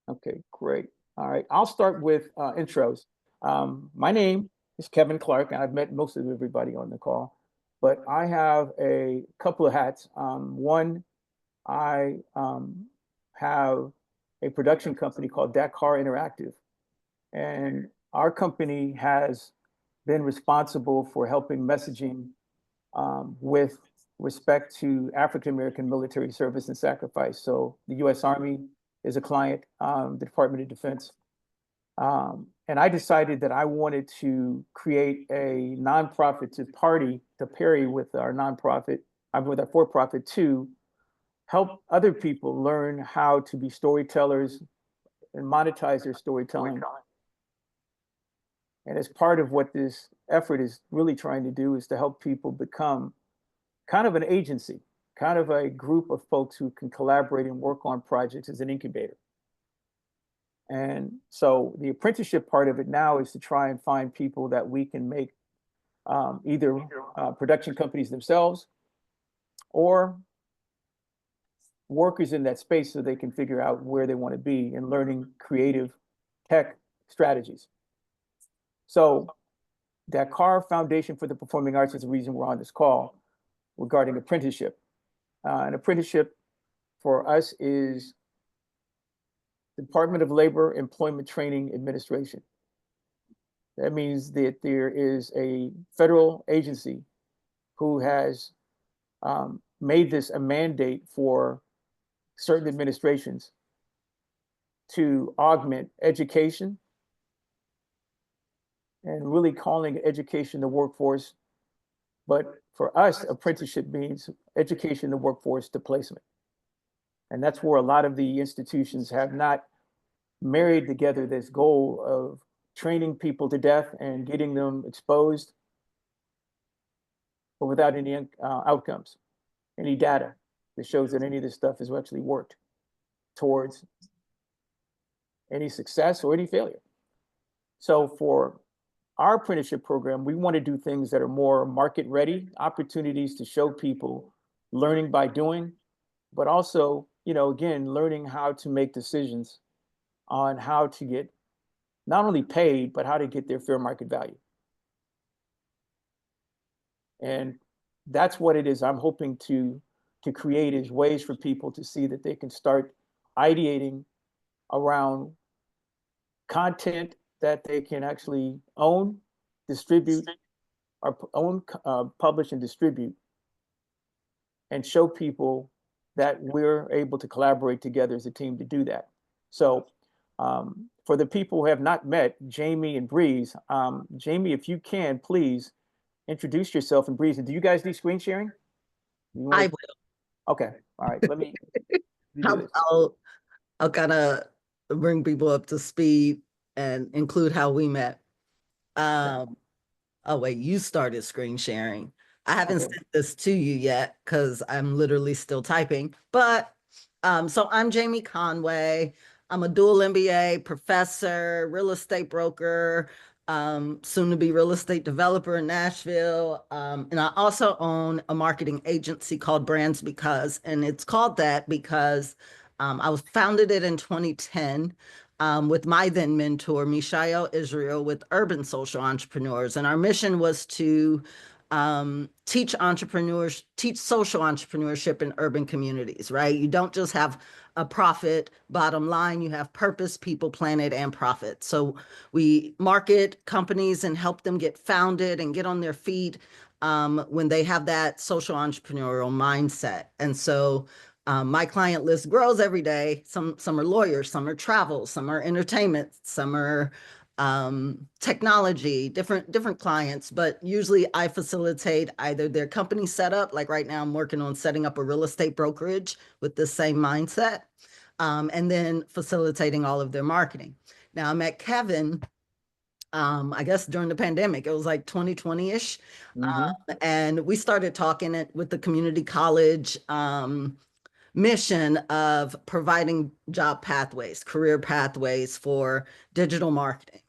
Okay, great. All right, I'll start with intros. My name is Kevin Clark, and I've met most of everybody on the call, but I have a couple of hats. One, I have a production company called Dakar Interactive, and our company has been responsible for helping messaging with respect to African American military service and sacrifice. So the U.S. Army is a client, the Department of Defense. And I decided that I wanted to create a nonprofit to party to parry with our nonprofit, with our for-profit to help other people learn how to be storytellers and monetize their storytelling. And as part of what this effort is really trying to do is to help people become kind of an agency, kind of a group of folks who can collaborate and work on projects as an incubator. And so the apprenticeship part of it now is to try and find people that we can make either production companies themselves or workers in that space so they can figure out where they want to be in learning creative tech strategies. So Dakar Foundation for the Performing Arts is the reason we're on this call regarding apprenticeship. An apprenticeship for us is Department of Labor Employment Training Administration. That means that there is a federal agency who has made this a mandate for certain administrations to augment education and really calling education the workforce. But for us, apprenticeship means education, the workforce to placement. And that's where a lot of the institutions have not married together this goal of training people to death and getting them exposed, but without any outcomes, any data that shows that any of this stuff has actually worked towards any success or any failure. So for our apprenticeship program, we want to do things that are more market ready, opportunities to show people learning by doing, but also, again, learning how to make decisions on how to get not only paid, but how to get their fair market value. And that's what it is I'm hoping to create is ways for people to see that they can start ideating around content that they can actually own, distribute, or own, publish and distribute, and show people that we're able to collaborate together as a team to do that. So for the people who have not met Jamie and Breeze, Jamie, if you can, please introduce yourself, and Breeze. Do you guys do screen sharing? I will. Okay, all right, let me do this. I'll kind of bring people up to speed and include how we met. Oh wait, you started screen sharing. I haven't sent this to you yet because I'm literally still typing. But so I'm Jamie Conway. I'm a dual MBA professor, real estate broker, soon to be real estate developer in Nashville. And I also own a marketing agency called Brands Because, and it's called that because I was founded it in 2010 with my then mentor, Mishael Israel, with Urban Social Entrepreneurs. And our mission was to teach social entrepreneurship in urban communities, right? You don't just have a profit bottom line, you have purpose, people, planet, and profit. So we market companies and help them get founded and get on their feet when they have that social entrepreneurial mindset. And so my client list grows every day. Some are lawyers, some are travel, some are entertainment, some are technology, different clients, but usually I facilitate either their company setup, like right now I'm working on setting up a real estate brokerage with the same mindset, and then facilitating all of their marketing. Now I met Kevin, I guess during the pandemic, it was like 2020-ish, and we started talking with the community college mission of providing job pathways, career pathways for digital marketing.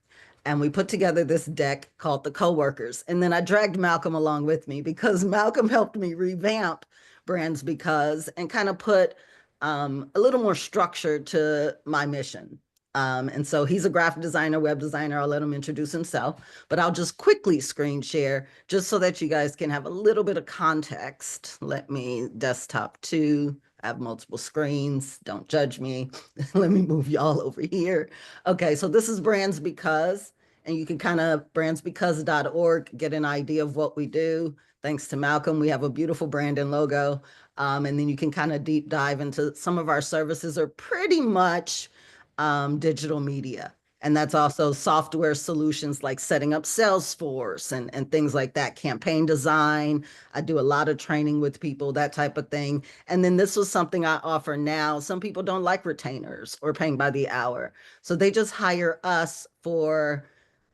And we put together this deck called The Coworkers. And then I dragged Malcolm along with me because Malcolm helped me revamp Brands Because and kind of put a little more structure to my mission. And so he's a graphic designer, web designer. I'll let him introduce himself, but I'll just quickly screen share just so that you guys can have a little bit of context. Let me desktop 2. I have multiple screens. Don't judge me. Let me move y'all over here. Okay, so this is Brands Because, and you can kind of brandsbecause.org, get an idea of what we do. Thanks to Malcolm, we have a beautiful brand and logo. And then you can kind of deep dive into some of our services are pretty much digital media. And that's also software solutions like setting up Salesforce and things like that, campaign design. I do a lot of training with people, that type of thing. And then this was something I offer now. Some people don't like retainers or paying by the hour. So they just hire us for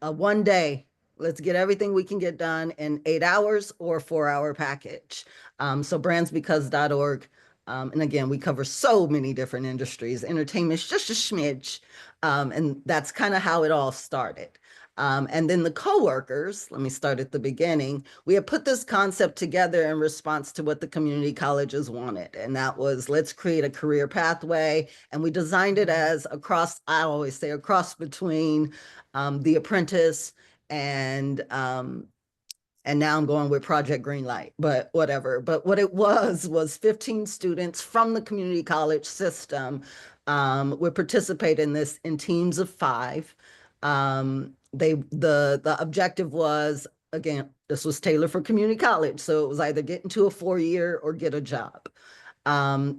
one day. Let's get everything we can get done in 8 hours or 4-hour package. So brandsbecause.org. And again, we cover so many different industries. Entertainment's just a smidge. And that's kind of how it all started. And then the coworkers, let me start at the beginning. We had put this concept together in response to what the community colleges wanted. And that was, let's create a career pathway. And we designed it as across, I always say, across between The Apprentice and now I'm going with Project Greenlight, but whatever. But what it was 15 students from the community college system would participate in this in teams of 5. The objective was, again, this was tailored for community college, so it was either get into a 4-year or get a job.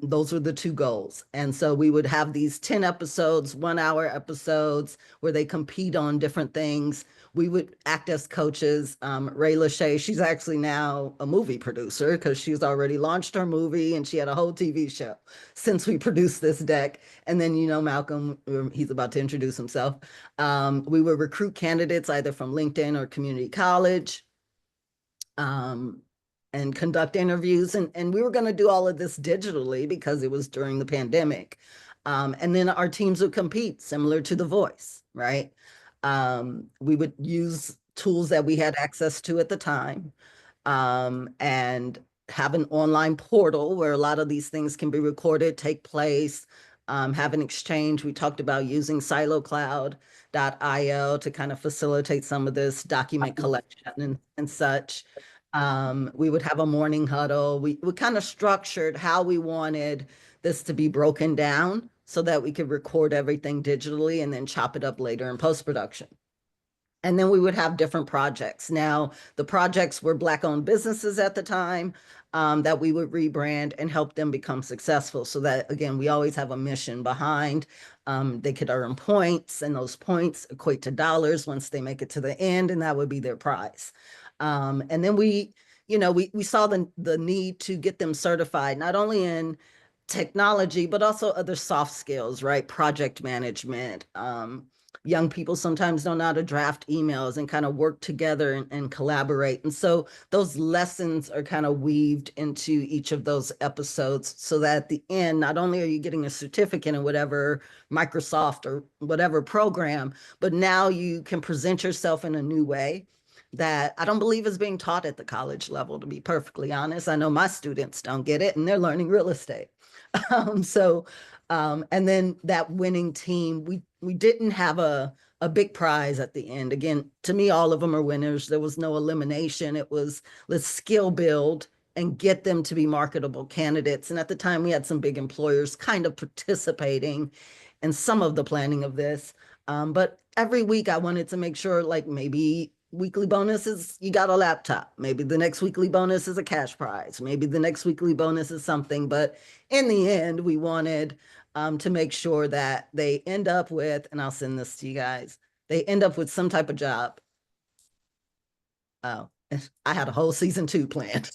Those were the 2 goals. And so we would have these 10 episodes, 1-hour episodes where they compete on different things. We would act as coaches. Ray Lachey, she's actually now a movie producer because she's already launched her movie and she had a whole TV show since we produced this deck. And then, you know, Malcolm, he's about to introduce himself. We would recruit candidates either from LinkedIn or community college. And conduct interviews. And we were going to do all of this digitally because it was during the pandemic. And then our teams would compete similar to The Voice, right? We would use tools that we had access to at the time and have an online portal where a lot of these things can be recorded, take place, have an exchange. We talked about using silocloud.io to kind of facilitate some of this document collection and such. We would have a morning huddle. We kind of structured how we wanted this to be broken down so that we could record everything digitally and then chop it up later in post-production. And then we would have different projects. Now, the projects were Black-owned businesses at the time that we would rebrand and help them become successful so that, again, we always have a mission behind. They could earn points, and those points equate to dollars once they make it to the end, and that would be their prize. And then we saw the need to get them certified, not only in technology, but also other soft skills, right? Project management. Young people sometimes don't know how to draft emails and kind of work together and collaborate. And so those lessons are kind of weaved into each of those episodes so that at the end, not only are you getting a certificate in whatever Microsoft or whatever program, but now you can present yourself in a new way that I don't believe is being taught at the college level, to be perfectly honest. I know my students don't get it and they're learning real estate. And then that winning team, we didn't have a big prize at the end. Again, to me, all of them are winners. There was no elimination. It was let's skill build and get them to be marketable candidates. And at the time, we had some big employers kind of participating in some of the planning of this. But every week I wanted to make sure, like maybe weekly bonuses, you got a laptop. Maybe the next weekly bonus is a cash prize. Maybe the next weekly bonus is something. But in the end, we wanted to make sure that they end up with, and I'll send this to you guys, they end up with some type of job. Oh, I had a whole season 2 planned.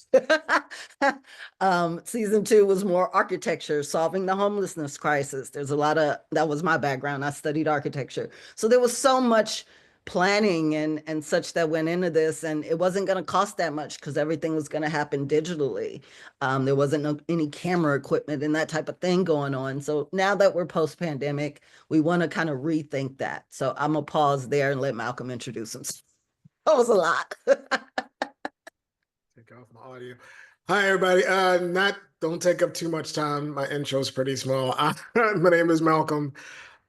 Season 2 was more architecture, solving the homelessness crisis. There's a lot of, that was my background. I studied architecture. So there was so much planning and such that went into this, and it wasn't going to cost that much because everything was going to happen digitally. There wasn't any camera equipment and that type of thing going on. So now that we're post-pandemic, we want to kind of rethink that. So I'm gonna pause there and let Malcolm introduce himself. That was a lot. Take off my audio. Hi, everybody. Don't take up too much time. My intro is pretty small. My name is Malcolm.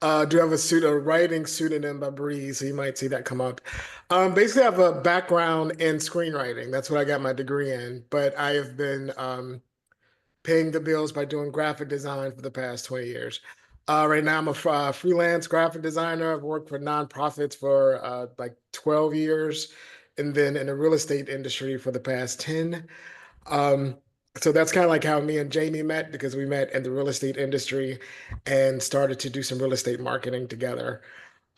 Do have a writing pseudonym by Breeze, so you might see that come up. Basically, I have a background in screenwriting. That's what I got my degree in. But I have been paying the bills by doing graphic design for the past 20 years. Right now, I'm a freelance graphic designer. I've worked for nonprofits for like 12 years, and then in the real estate industry for the past 10. Um, so that's kind of like how me and Jamie met because we met in the real estate industry and started to do some real estate marketing together.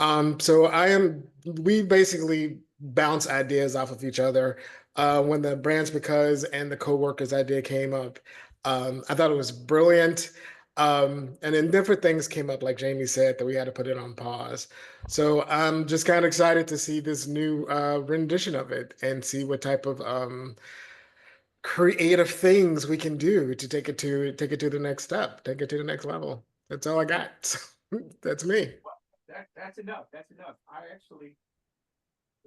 So we basically bounce ideas off of each other. When the Brands Because and the Coworkers idea came up, I thought it was brilliant. And then different things came up, like Jamie said, that we had to put it on pause. So I'm just kind of excited to see this new rendition of it and see what type of creative things we can do to take it to the next step, take it to the next level. That's all I got. That's me. Well, that's enough. That's enough. I actually.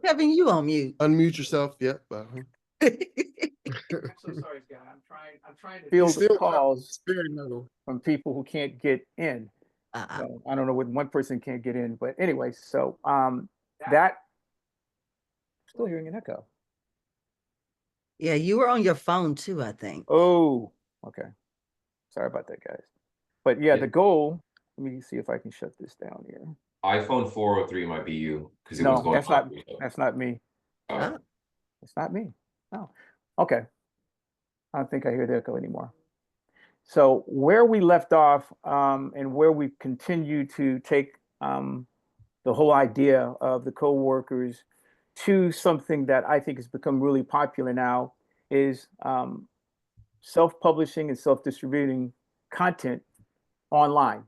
Kevin, you on mute. Unmute yourself. Yep. I'm so sorry, Scott. I'm trying to He's field still calls very low. from people who can't get in. So I don't know what one person can't get in, but anyway, so that still hearing an echo. Yeah, you were on your phone too, I think. Oh, okay. Sorry about that, guys. But yeah, the goal, let me see if I can shut this down here. iPhone 403 might be you because it was No, going that's not off. that's not me. Oh, It's not me. No. Okay. I don't think I hear the echo anymore. So where we left off, and where we continue to take the whole idea of the co-workers to something that I think has become really popular now is self-publishing and self-distributing content online.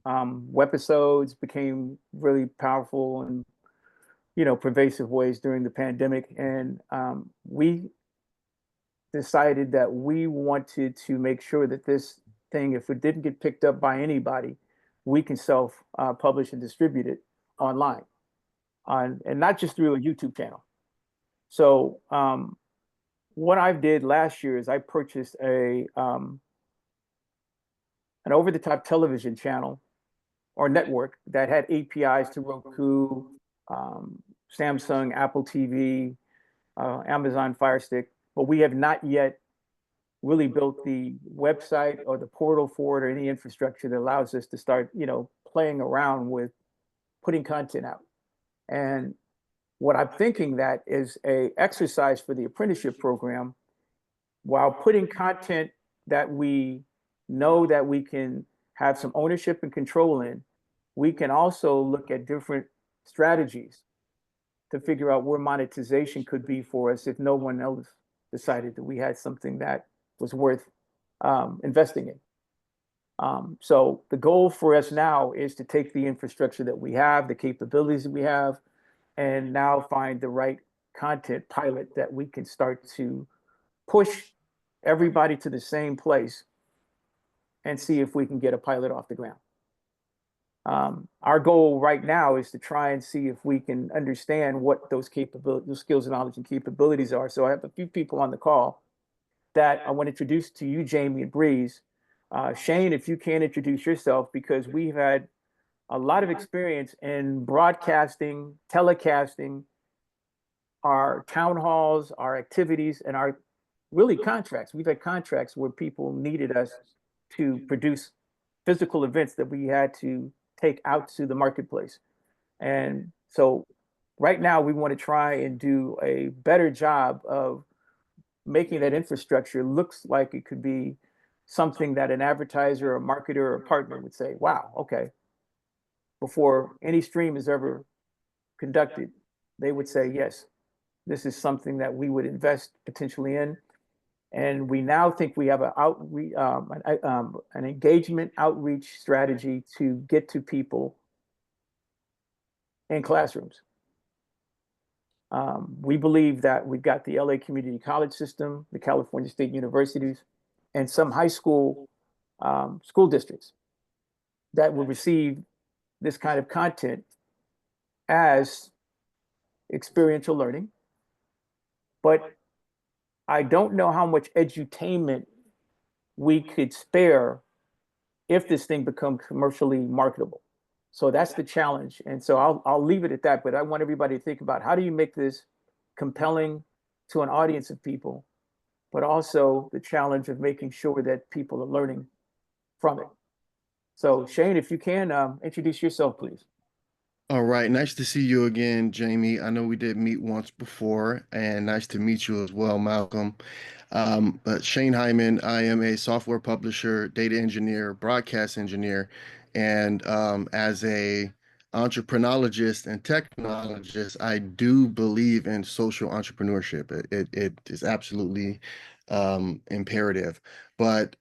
Webisodes became really powerful and pervasive ways during the pandemic, and we decided that we wanted to make sure that this thing, if it didn't get picked up by anybody, we can self-publish and distribute it online, and not just through a YouTube channel. So what I did last year is I purchased an over-the-top television channel or network that had APIs to Roku, Samsung, Apple TV, Amazon Fire Stick, but we have not yet really built the website or the portal for it or any infrastructure that allows us to start, playing around with putting content out. And what I'm thinking that is a exercise for the apprenticeship program, while putting content that we know that we can have some ownership and control in, we can also look at different strategies to figure out where monetization could be for us if no one else decided that we had something that was worth investing in. So the goal for us now is to take the infrastructure that we have, the capabilities that we have, and now find the right content pilot that we can start to push everybody to the same place and see if we can get a pilot off the ground. Our goal right now is to try and see if we can understand what those capabilities, those skills, knowledge, and capabilities are. So I have a few people on the call that I want to introduce to you, Jamie and Breeze. Shane, if you can introduce yourself, because we've had a lot of experience in broadcasting, telecasting, our town halls, our activities, and our really contracts. We've had contracts where people needed us to produce physical events that we had to take out to the marketplace. And so right now we want to try and do a better job of making that infrastructure looks like it could be something that an advertiser or marketer or partner would say, wow, okay. Before any stream is ever conducted, they would say, yes, this is something that we would invest potentially in. And we now think we have an engagement outreach strategy to get to people in classrooms. We believe that we've got the LA Community College System, the California State Universities, and some high school school districts that will receive this kind of content as experiential learning. But I don't know how much edutainment we could spare if this thing becomes commercially marketable. So that's the challenge. And so I'll leave it at that, but I want everybody to think about how do you make this compelling to an audience of people, but also the challenge of making sure that people are learning from it. So Shane, if you can, introduce yourself, please. All right, nice to see you again, Jamie. I know we did meet once before, and nice to meet you as well, Malcolm. But Shane Hyman, I am a software publisher, data engineer, broadcast engineer, and as a entrepreneurologist and technologist, I do believe in social entrepreneurship. It is absolutely imperative. But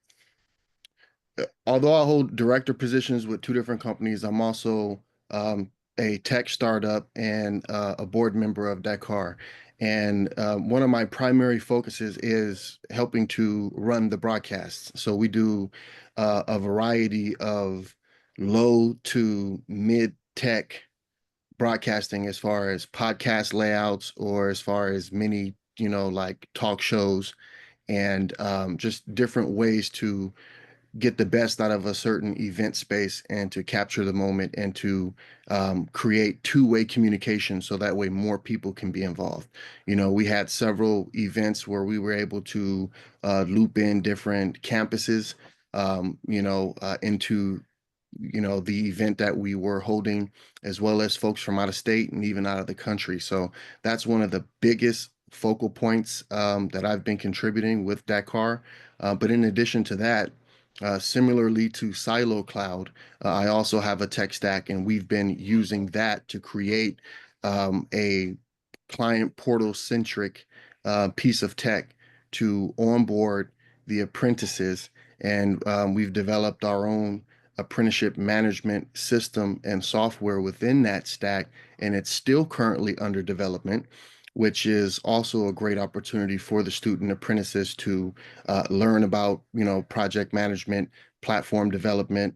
although I hold director positions with two different companies, I'm also a tech startup and a board member of Dakar. And one of my primary focuses is helping to run the broadcasts. So we do a variety of low to mid tech broadcasting as far as podcast layouts or as far as many, like talk shows and just different ways to get the best out of a certain event space and to capture the moment and to create two-way communication so that way more people can be involved. We had several events where we were able to loop in different campuses, into the event that we were holding, as well as folks from out of state and even out of the country. So that's one of the biggest focal points that I've been contributing with Dakar. But in addition to that, similarly to Silo Cloud, I also have a tech stack, and we've been using that to create a client portal centric piece of tech to onboard the apprentices. And we've developed our own apprenticeship management system and software within that stack, and it's still currently under development, which is also a great opportunity for the student apprentices to learn about, project management, platform development,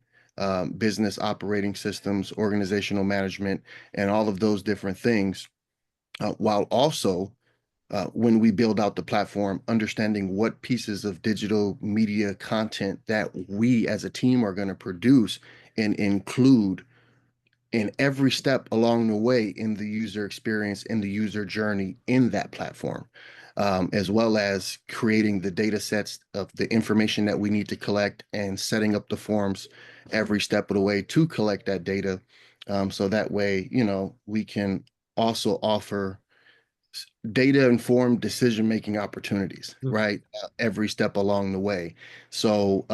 business operating systems, organizational management, and all of those different things, while also when we build out the platform, understanding what pieces of digital media content that we as a team are going to produce and include in every step along the way in the user experience, in the user journey in that platform, as well as creating the data sets of the information that we need to collect and setting up the forms every step of the way to collect that data. So that way, we can also offer data informed decision making opportunities, right? Every step along the way. So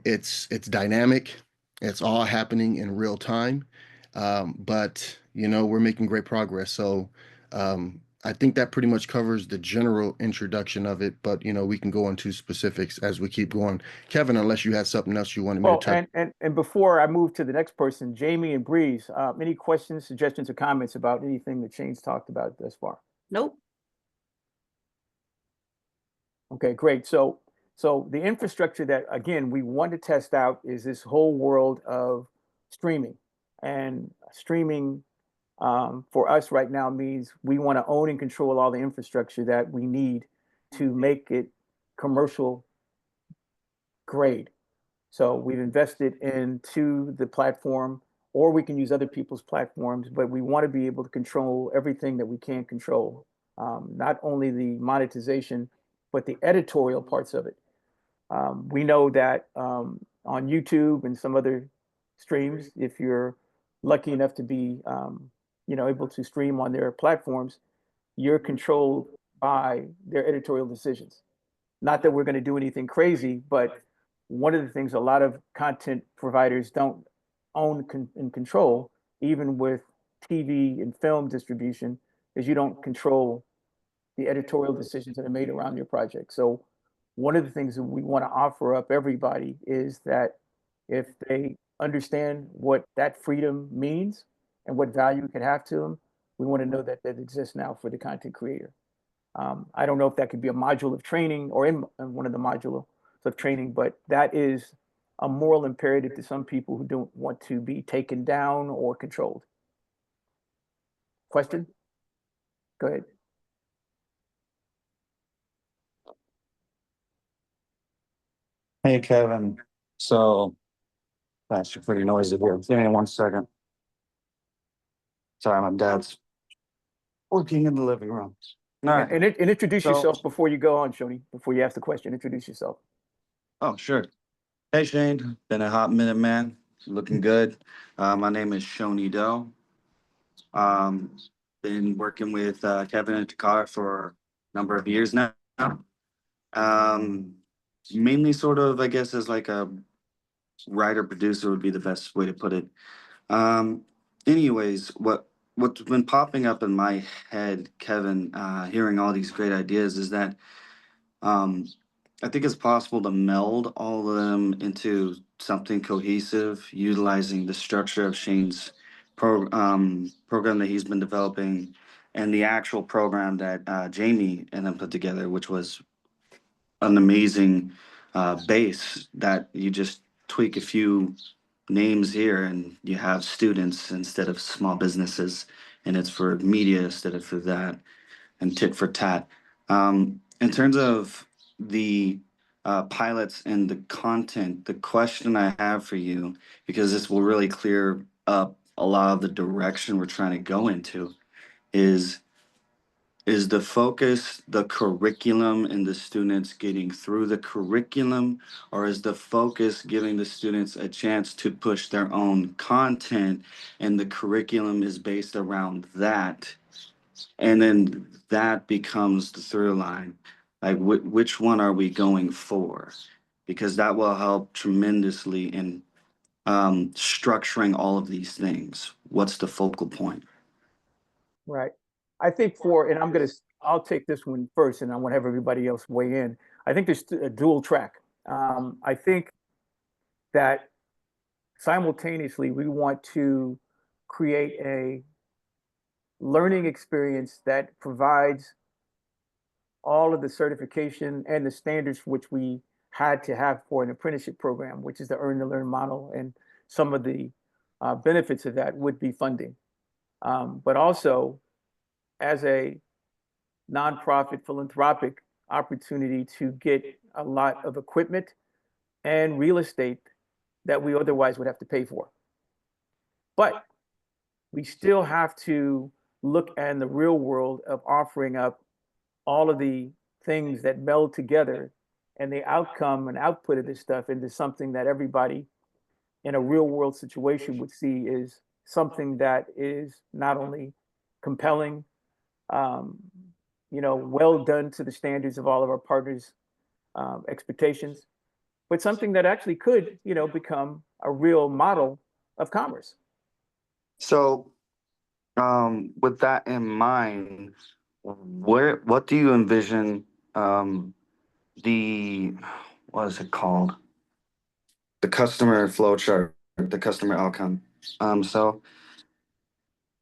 it's dynamic. It's all happening in real time. But we're making great progress. So I think that pretty much covers the general introduction of it, but we can go into specifics as we keep going. Kevin, unless you had something else you wanted me to Well, touch. and before I move to the next person, Jamie and Breeze, any questions, suggestions, or comments about anything that Shane's talked about thus far? Nope. Okay, great. So the infrastructure that, again, we want to test out is this whole world of streaming. And streaming for us right now means we want to own and control all the infrastructure that we need to make it commercial grade. So we've invested into the platform, or we can use other people's platforms, but we want to be able to control everything that we can control. Not only the monetization, but the editorial parts of it. We know that on YouTube and some other streams, if you're lucky enough to be, able to stream on their platforms, you're controlled by their editorial decisions. Not that we're going to do anything crazy, but one of the things a lot of content providers don't own and control, even with TV and film distribution, is you don't control the editorial decisions that are made around your project. So one of the things that we want to offer up everybody is that if they understand what that freedom means and what value it could have to them, we want to know that that exists now for the content creator. I don't know if that could be a module of training or in one of the modules of training, but that is a moral imperative to some people who don't want to be taken down or controlled. Question? Go ahead. Hey, Kevin. So, gosh, you're pretty noisy here. Give me 1 second. Sorry, my dad's working in the living room. All right. And introduce So- yourself before you go on, Shoni, before you ask the question. Introduce yourself. Oh, sure. Hey, Shane. Been a hot minute, man. Looking good. My name is Shoni Doe. Been working with Kevin and Takar for a number of years now. Mainly sort of, I guess, as like a writer producer would be the best way to put it. Um, anyways, what's been popping up in my head, Kevin, hearing all these great ideas is that I think it's possible to meld all of them into something cohesive, utilizing the structure of Shane's program that he's been developing and the actual program that Jamie and them put together, which was an amazing base that you just tweak a few names here and you have students instead of small businesses, and it's for media instead of for that, and tit for tat. In terms of the pilots and the content, the question I have for you, because this will really clear up a lot of the direction we're trying to go into, is the focus the curriculum and the students getting through the curriculum, or is the focus giving the students a chance to push their own content and the curriculum is based around that? And then that becomes the through line. Like, which one are we going for? Because that will help tremendously in structuring all of these things. What's the focal point? Right. I think I'll take this one first and I want to have everybody else weigh in. I think there's a dual track. I think that simultaneously we want to create a learning experience that provides all of the certification and the standards which we had to have for an apprenticeship program, which is the earn to learn model. And some of the benefits of that would be funding. But also as a nonprofit philanthropic opportunity to get a lot of equipment and real estate that we otherwise would have to pay for. But we still have to look at the real world of offering up all of the things that meld together and the outcome and output of this stuff into something that everybody in a real world situation would see is something that is not only compelling, well done to the standards of all of our partners' expectations, but something that actually could, become a real model of commerce. So, with that in mind, what do you envision the what is it called? The customer flow chart, the customer outcome. So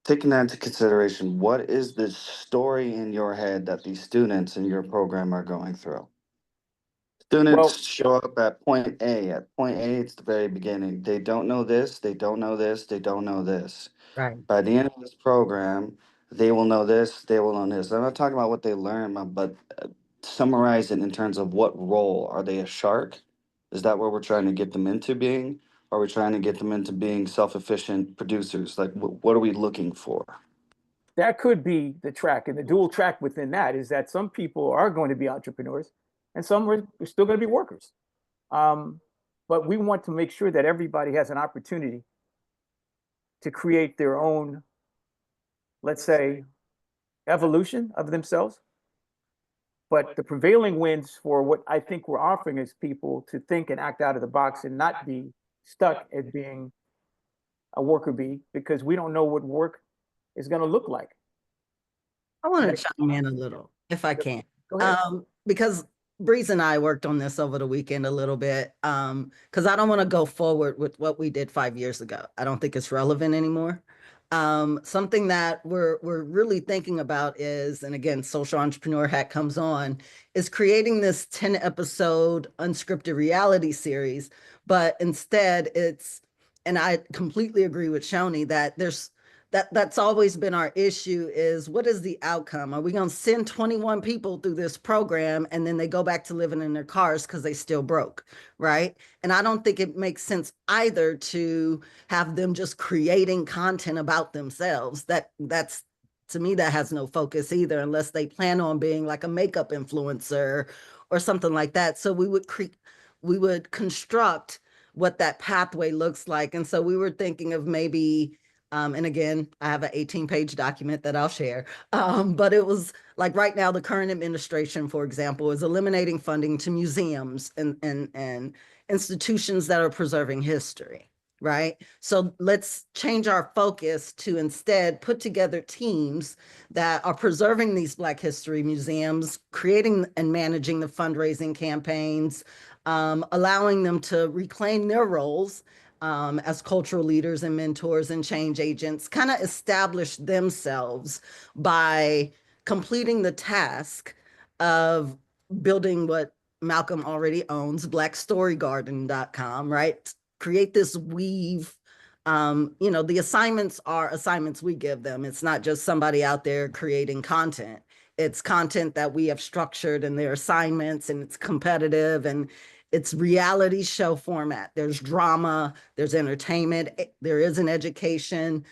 taking that into consideration, what is the story in your head that these students in your program are going through? Students Well, show up at point A. At point A, it's the very beginning. They don't know this, they don't know this, they don't know this. Right. By the end of this program, they will know this, they will know this. I'm not talking about what they learn, but summarize it in terms of what role. Are they a shark? Is that what we're trying to get them into being? Or are we trying to get them into being self-efficient producers? Like, what are we looking for? that could be the track. And the dual track within that is that some people are going to be entrepreneurs and some are still going to be workers. But we want to make sure that everybody has an opportunity to create their own, let's say, evolution of themselves. But the prevailing winds for what I think we're offering is people to think and act out of the box and not be stuck at being a worker bee, because we don't know what work is going to look like. I want to chime in a little, if I can. Go ahead. Because Breeze and I worked on this over the weekend a little bit, because I don't want to go forward with what we did 5 years ago. I don't think it's relevant anymore. Something that we're really thinking about is, and again, social entrepreneur hat comes on, is creating this 10-episode unscripted reality series. But instead it's, and I completely agree with Shoni that that's always been our issue is what is the outcome? Are we going to send 21 people through this program and then they go back to living in their cars because they still broke, right? And I don't think it makes sense either to have them just creating content about themselves. That's to me, that has no focus either, unless they plan on being like a makeup influencer or something like that. So we would construct what that pathway looks like. And so we were thinking of maybe and again, I have an 18-page document that I'll share. But it was like right now, the current administration, for example, is eliminating funding to museums and institutions that are preserving history, right? So let's change our focus to instead put together teams that are preserving these Black history museums, creating and managing the fundraising campaigns, allowing them to reclaim their roles as cultural leaders and mentors and change agents, kind of establish themselves by completing the task of building what Malcolm already owns, blackstorygarden.com, right? Create this weave. The assignments are assignments we give them. It's not just somebody out there creating content. It's content that we have structured and their assignments, and it's competitive and it's reality show format. There's drama, there's entertainment, there is an education,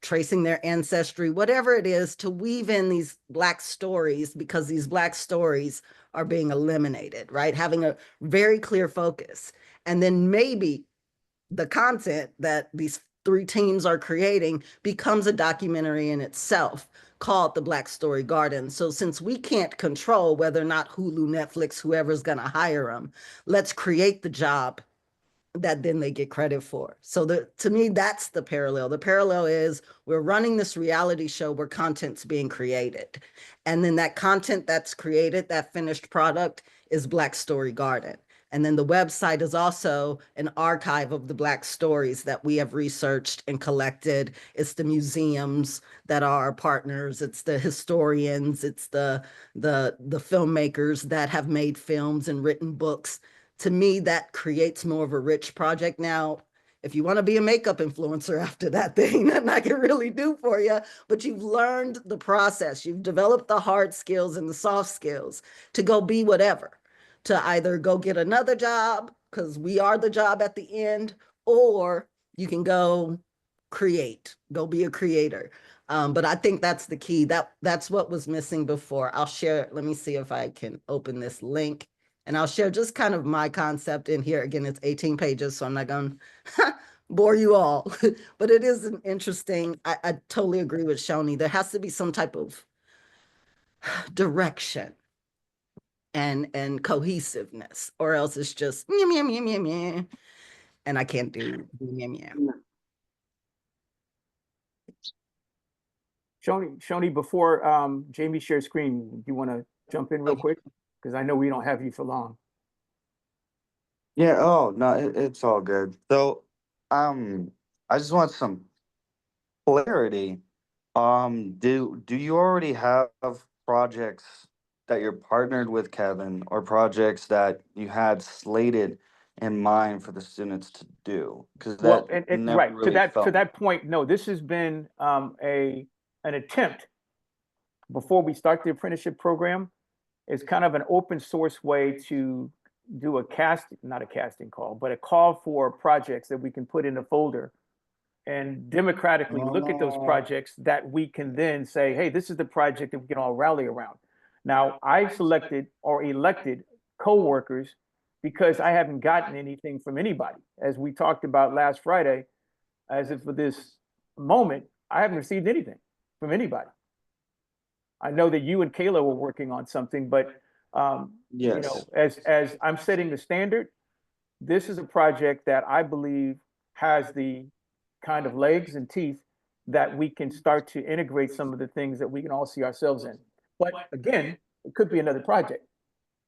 tracing their ancestry, whatever it is, to weave in these Black stories, because these Black stories are being eliminated, right? Having a very clear focus. And then maybe the content that these 3 teams are creating becomes a documentary in itself called The Black Story Garden. So since we can't control whether or not Hulu, Netflix, whoever's going to hire them, let's create the job that then they get credit for. So to me, that's the parallel. The parallel is we're running this reality show where content's being created. And then that content that's created, that finished product, is Black Story Garden. And then the website is also an archive of the Black stories that we have researched and collected. It's the museums that are our partners. It's the historians. It's the filmmakers that have made films and written books. To me, that creates more of a rich project. Now, if you want to be a makeup influencer after that thing, then I can really do for you. But you've learned the process. You've developed the hard skills and the soft skills to go be whatever, to either go get another job, because we are the job at the end, or you can go create, go be a creator. But I think that's the key. That's what was missing before. I'll share, let me see if I can open this link. And I'll share just kind of my concept in here. Again, it's 18 pages, so I'm not going to bore you all. But it is an interesting, I totally agree with Shoni. There has to be some type of direction and cohesiveness, or else it's just meow, meow, meow, meow, meow. And I can't do meow, meow. Shoni, before Jamie shares screen, you want to jump in real quick? Because I know we don't have you for long. Yeah, oh no, it's all good. So, I just want some clarity. Do you already have projects that you're partnered with Kevin, or projects that you had slated in mind for the students to do? Because Well, that and never right really to felt. that point, no, this has been an attempt before we start the apprenticeship program. It's kind of an open source way to do not a casting call, but a call for projects that we can put in a folder and democratically look at those projects that we can then say, hey, this is the project that we can all rally around. Now, I selected or elected coworkers because I haven't gotten anything from anybody. As we talked about last Friday, as if for this moment, I haven't received anything from anybody. I know that you and Kayla were working on something, but Yes. as I'm setting the standard, this is a project that I believe has the kind of legs and teeth that we can start to integrate some of the things that we can all see ourselves in. But again, it could be another project.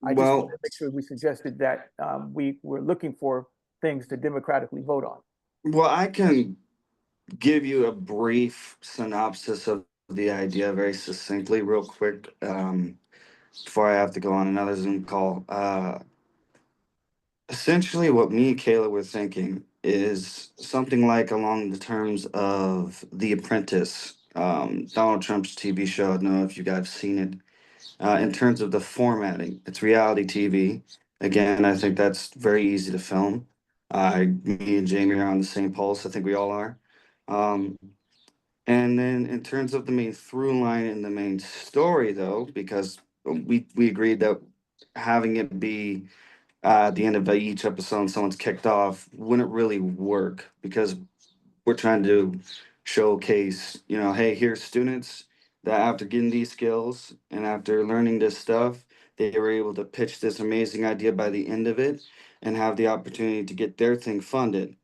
I just want Well, to make sure we suggested that we were looking for things to democratically vote on. I can give you a brief synopsis of the idea very succinctly, real quick, before I have to go on another Zoom call. Essentially, what me and Kayla were thinking is something like along the terms of The Apprentice, Donald Trump's TV show. I don't know if you guys have seen it. In terms of the formatting, it's reality TV. Again, I think that's very easy to film. Me and Jamie are on the same pulse. I think we all are. And then in terms of the main through line and the main story, though, because we agreed that having it be at the end of each episode, someone's kicked off, wouldn't really work because we're trying to showcase, you know, hey, here's students that after getting these skills and after learning this stuff, they were able to pitch this amazing idea by the end of it and have the opportunity to get their thing funded.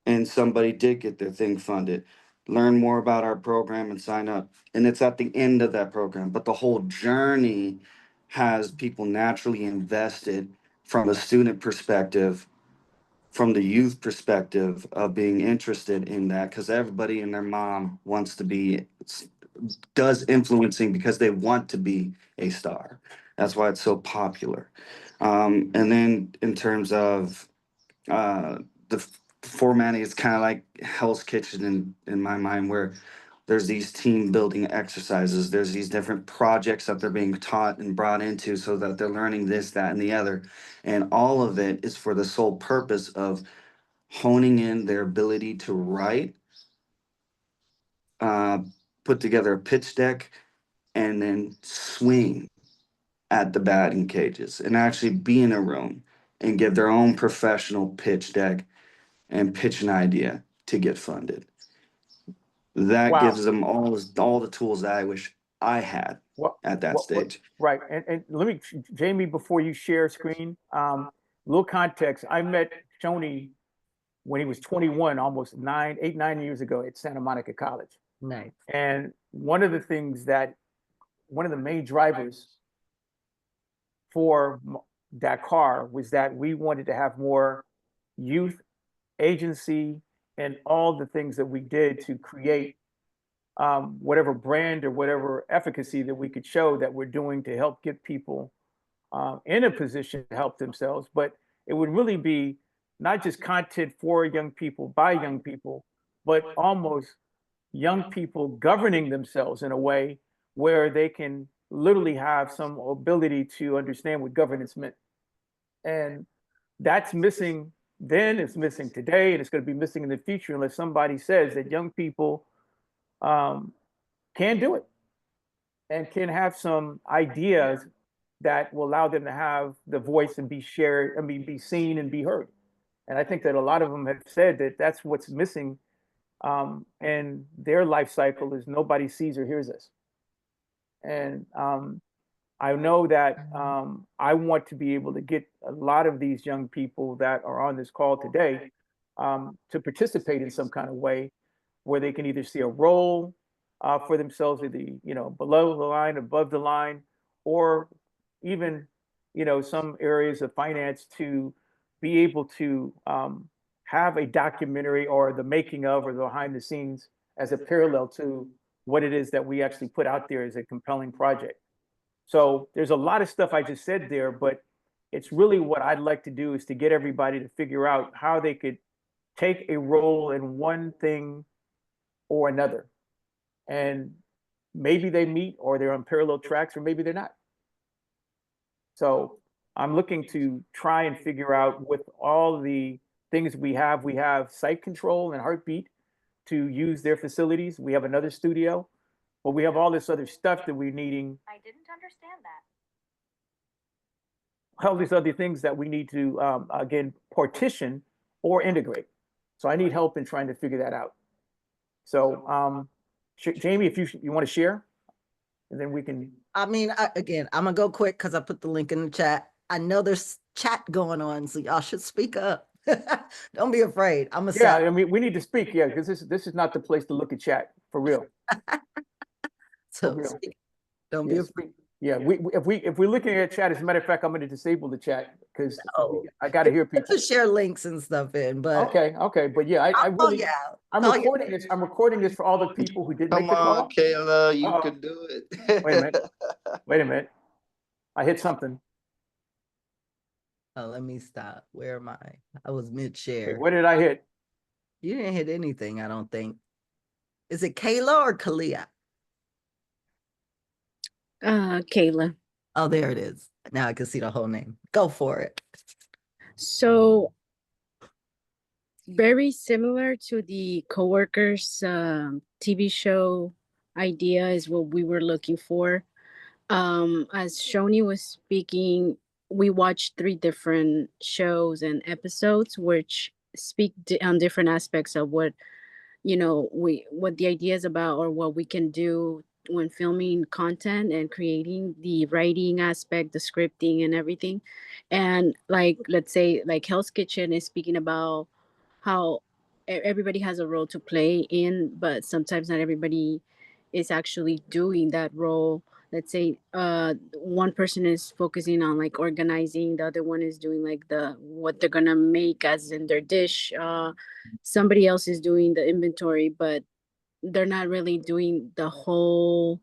And somebody did get their thing funded. Learn more about our program and sign up. And it's at the end of that program. But the whole journey has people naturally invested from a student perspective, from the youth perspective of being interested in that, because everybody and their mom wants to be, does influencing because they want to be a star. That's why it's so popular. And then in terms of the formatting, is kind of like Hell's Kitchen in my mind, where there's these team building exercises, there's these different projects that they're being taught and brought into so that they're learning this, that, and the other. And all of it is for the sole purpose of honing in their ability to write, uh, put together a pitch deck, and then swing at the batting cages and actually be in a room and give their own professional pitch deck and pitch an idea to get funded. That Wow. gives them all the tools that I wish I had at that stage. Right. And let me, Jamie, before you share screen, little context. I met Shoni when he was 21, almost 9 years ago at Santa Monica College. Nice. And one of the main drivers for Dakar was that we wanted to have more youth agency and all the things that we did to create whatever brand or whatever efficacy that we could show that we're doing to help get people in a position to help themselves. But it would really be not just content for young people, by young people, but almost young people governing themselves in a way where they can literally have some ability to understand what governance meant. And that's missing then, it's missing today, and it's going to be missing in the future unless somebody says that young people can do it and can have some ideas that will allow them to have the voice and be shared, I mean, be seen and be heard. And I think that a lot of them have said that that's what's missing in their life cycle is nobody sees or hears us. And I know that I want to be able to get a lot of these young people that are on this call today to participate in some kind of way where they can either see a role for themselves, either below the line, above the line, or even some areas of finance to be able to have a documentary or the making of or the behind the scenes as a parallel to what it is that we actually put out there as a compelling project. So there's a lot of stuff I just said there, but it's really what I'd like to do is to get everybody to figure out how they could take a role in one thing or another. And maybe they meet or they're on parallel tracks, or maybe they're not. So I'm looking to try and figure out with all the things we have site control and Heartbeat to use their facilities. We have another studio, but we have all this other stuff that we're needing. I didn't understand that. All these other things that we need to, again, partition or integrate. So I need help in trying to figure that out. So Jamie, if you want to share, and then we can. I mean, again, I'm gonna go quick because I put the link in the chat. I know there's chat going on, so y'all should speak up. Don't be afraid. I'm gonna. Yeah, I mean, we need to speak. Yeah, because this is not the place to look at chat for real. So real. speak. Don't be afraid. Yeah, if we're looking at chat, as a matter of fact, I'm going to disable the chat because I got to hear people to share links and stuff in. But okay, but yeah, I really, yeah. I'm recording this. I'm recording this for all the people who didn't make the call. Kayla, you can do it. Wait a minute. I hit something. Let me stop. Where am I? I was Wait, mid-share. what did I hit? You didn't hit anything, I don't think. Is it Kayla or Kalia? Kayla. Oh, there it is. Now I can see the whole name. Go for it. So very similar to the coworkers TV show idea is what we were looking for. As Shoni was speaking, we watched 3 different shows and episodes which speak on different aspects of what what the idea is about or what we can do when filming content and creating the writing aspect, the scripting and everything. And like, let's say like Hell's Kitchen is speaking about how everybody has a role to play in, but sometimes not everybody is actually doing that role. Let's say one person is focusing on like organizing, the other one is doing like the what they're gonna make as in their dish. Somebody else is doing the inventory, but they're not really doing the whole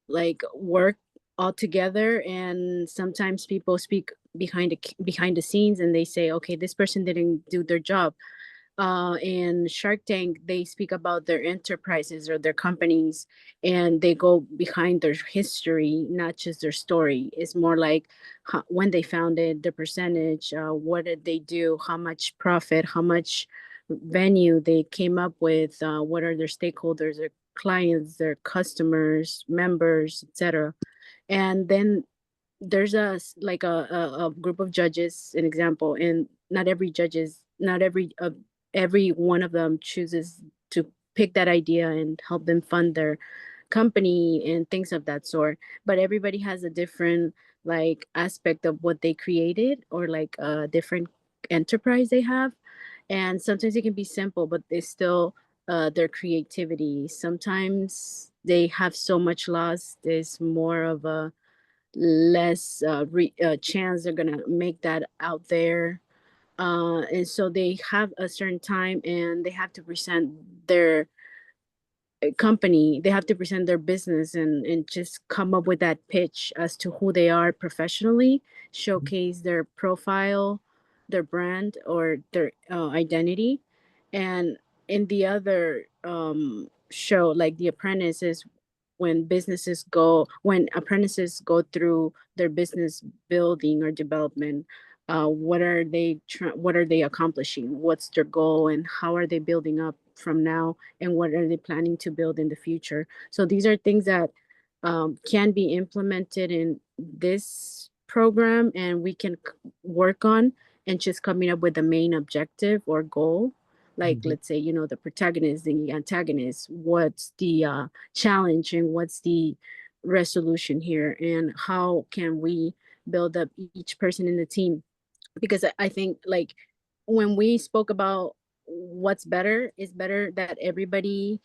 like work all together. And sometimes people speak behind the scenes and they say, okay, this person didn't do their job. In Shark Tank, they speak about their enterprises or their companies, and they go behind their history, not just their story. It's more like when they founded, the percentage, what did they do, how much profit, how much venue they came up with, what are their stakeholders, their clients, their customers, members, etc. And then there's like a group of judges, an example, and not every one of them chooses to pick that idea and help them fund their company and things of that sort. But everybody has a different like aspect of what they created or like a different enterprise they have. And sometimes it can be simple, but they still their creativity. Sometimes they have so much loss. There's more of a less chance they're gonna make that out there. And so they have a certain time and they have to present their company, they have to present their business and just come up with that pitch as to who they are professionally, showcase their profile, their brand, or their identity. And in the other show, like The Apprentice, is when apprentices go through their business building or development. What are they accomplishing, what's their goal, and how are they building up from now, and what are they planning to build in the future. So these are things that can be implemented in this program, and we can work on and just coming up with the main objective or goal. Like, let's say, the protagonist, the antagonist, what's the challenge and what's the resolution here, and how can we build up each person in the team. Because I think like when we spoke about what's better, is better that everybody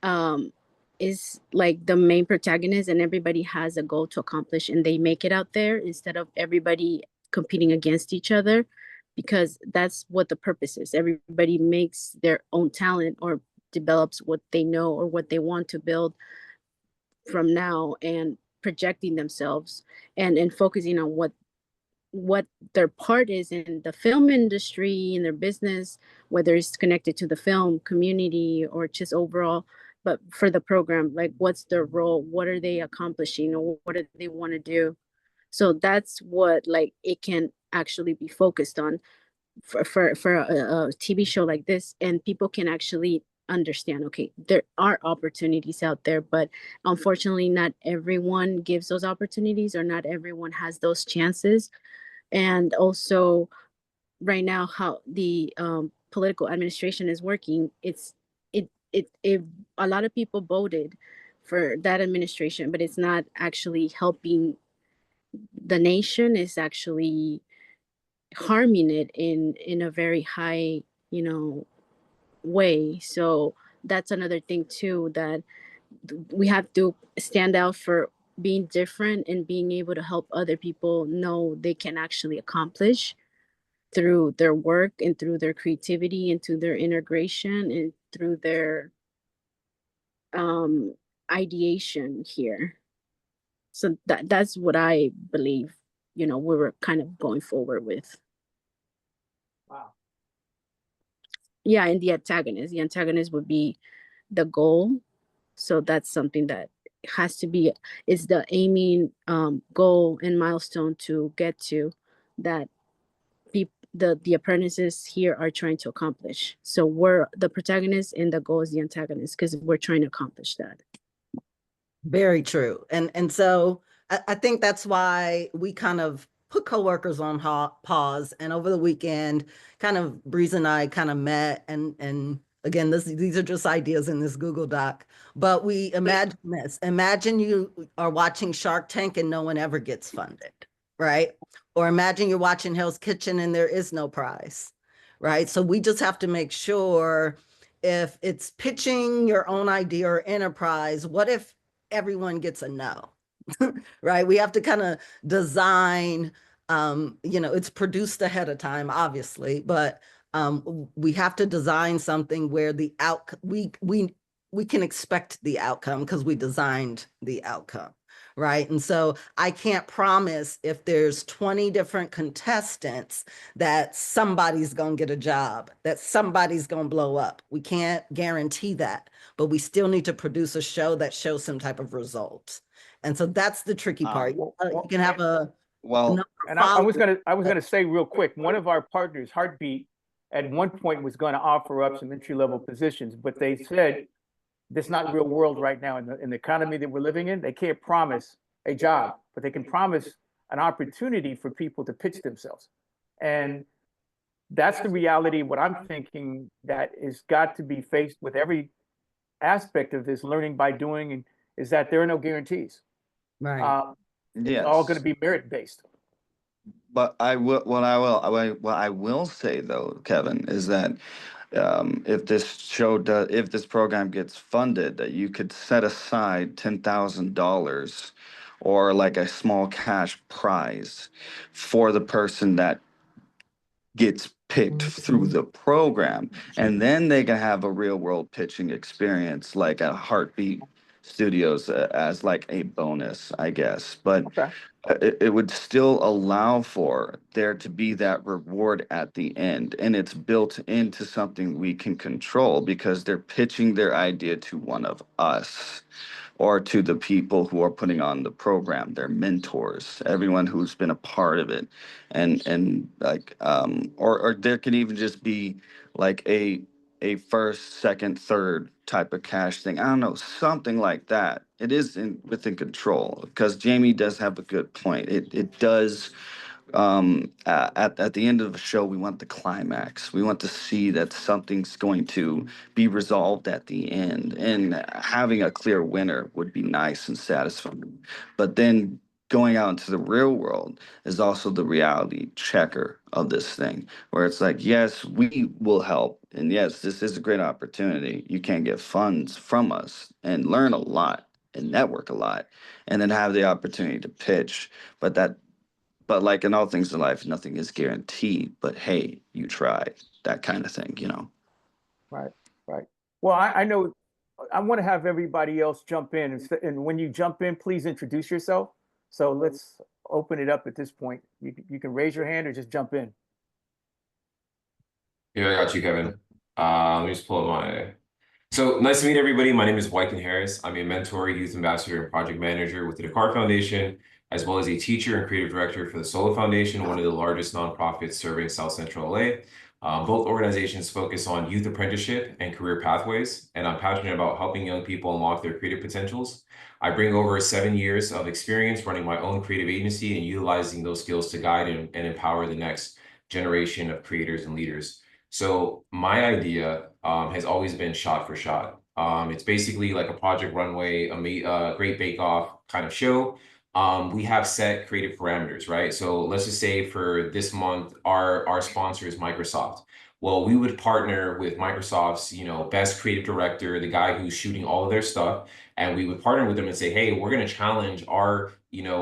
um is like the main protagonist and everybody has a goal to accomplish and they make it out there instead of everybody competing against each other, because that's what the purpose is. Everybody makes their own talent or develops what they know or what they want to build from now, and projecting themselves and focusing on what their part is in the film industry, in their business, whether it's connected to the film community or just overall. But for the program, like what's their role, what are they accomplishing, or what do they want to do. So that's what like it can actually be focused on for a TV show like this, and people can actually understand, okay, there are opportunities out there, but unfortunately not everyone gives those opportunities, or not everyone has those chances. And also right now how the political administration is working, it a lot of people voted for that administration, but it's not actually helping the nation. It's actually harming it in a very high way. So that's another thing too, that we have to stand out for being different and being able to help other people know they can actually accomplish through their work and through their creativity and through their integration and through their ideation here. So that's what I believe we were kind of going forward with. Wow. Yeah, and the antagonist would be the goal. So that's something that has to be, is the aiming goal and milestone to get to, that the apprentices here are trying to accomplish. So we're the protagonist and the goal is the antagonist, because we're trying to accomplish that. Very true. And so I think that's why we kind of put coworkers on pause. And over the weekend, kind of Breeze and I kind of met, and again, these are just ideas in this Google Doc, but we imagine this. Imagine you are watching Shark Tank and no one ever gets funded, right? Or imagine you're watching Hell's Kitchen and there is no prize, right? So we just have to make sure, if it's pitching your own idea or enterprise, what if everyone gets a no? Right? We have to kind of design, it's produced ahead of time, obviously, but we have to design something where the we can expect the outcome because we designed the outcome, right? And so I can't promise, if there's 20 different contestants, that somebody's going to get a job, that somebody's going to blow up. We can't guarantee that, but we still need to produce a show that shows some type of results. And so that's the tricky part. You can have Well, and I was gonna say real quick, one of our partners, Heartbeat, at one point was going to offer up some entry-level positions, but they said that's not real world right now in the economy that we're living in. They can't promise a job, but they can promise an opportunity for people to pitch themselves. And that's the reality. What I'm thinking that is got to be faced with every aspect of this learning by doing, and is that there are no guarantees. right. It's all going to be merit based. But what I will say though, Kevin, is that if this program gets funded, that you could set aside $10,000 or like a small cash prize for the person that gets picked through the program, and then they can have a real world pitching experience like at Heartbeat Studios as like a bonus, I guess. But Okay. it would still allow for there to be that reward at the end, and it's built into something we can control because they're pitching their idea to one of us or to the people who are putting on the program, their mentors, everyone who's been a part of it. And like or there could even just be like a first, second, third type of cash thing. I don't know, something like that. It is within control, because Jamie does have a good point. It does at the end of the show, we want the climax. We want to see that something's going to be resolved at the end, and having a clear winner would be nice and satisfying. But then going out into the real world is also the reality checker of this thing, where it's like, yes, we will help, and yes, this is a great opportunity. You can get funds from us and learn a lot and network a lot, and then have the opportunity to pitch. But like in all things in life, nothing is guaranteed. But hey, you tried, that kind of thing, you know. Right. Right. Well, I know I want to have everybody else jump in, and when you jump in, please introduce yourself. So let's open it up at this point. You can raise your hand or just jump in. Yeah, I got you, Kevin. Let me just pull up my. So nice to meet everybody. My name is Wyken Harris. I'm a mentor, youth ambassador, and project manager with the Dakar Foundation, as well as a teacher and creative director for the Solo Foundation, one of the largest nonprofits serving South Central LA. Both organizations focus on youth apprenticeship and career pathways, and I'm passionate about helping young people unlock their creative potentials. I bring over 7 years of experience running my own creative agency and utilizing those skills to guide and empower the next generation of creators and leaders. So my idea has always been shot for shot. It's basically like a Project Runway, a Great Bake Off kind of show. We have set creative parameters, right? So let's just say for this month, our sponsor is Microsoft. Well, we would partner with Microsoft's, best creative director, the guy who's shooting all of their stuff, and we would partner with them and say, hey, we're going to challenge our,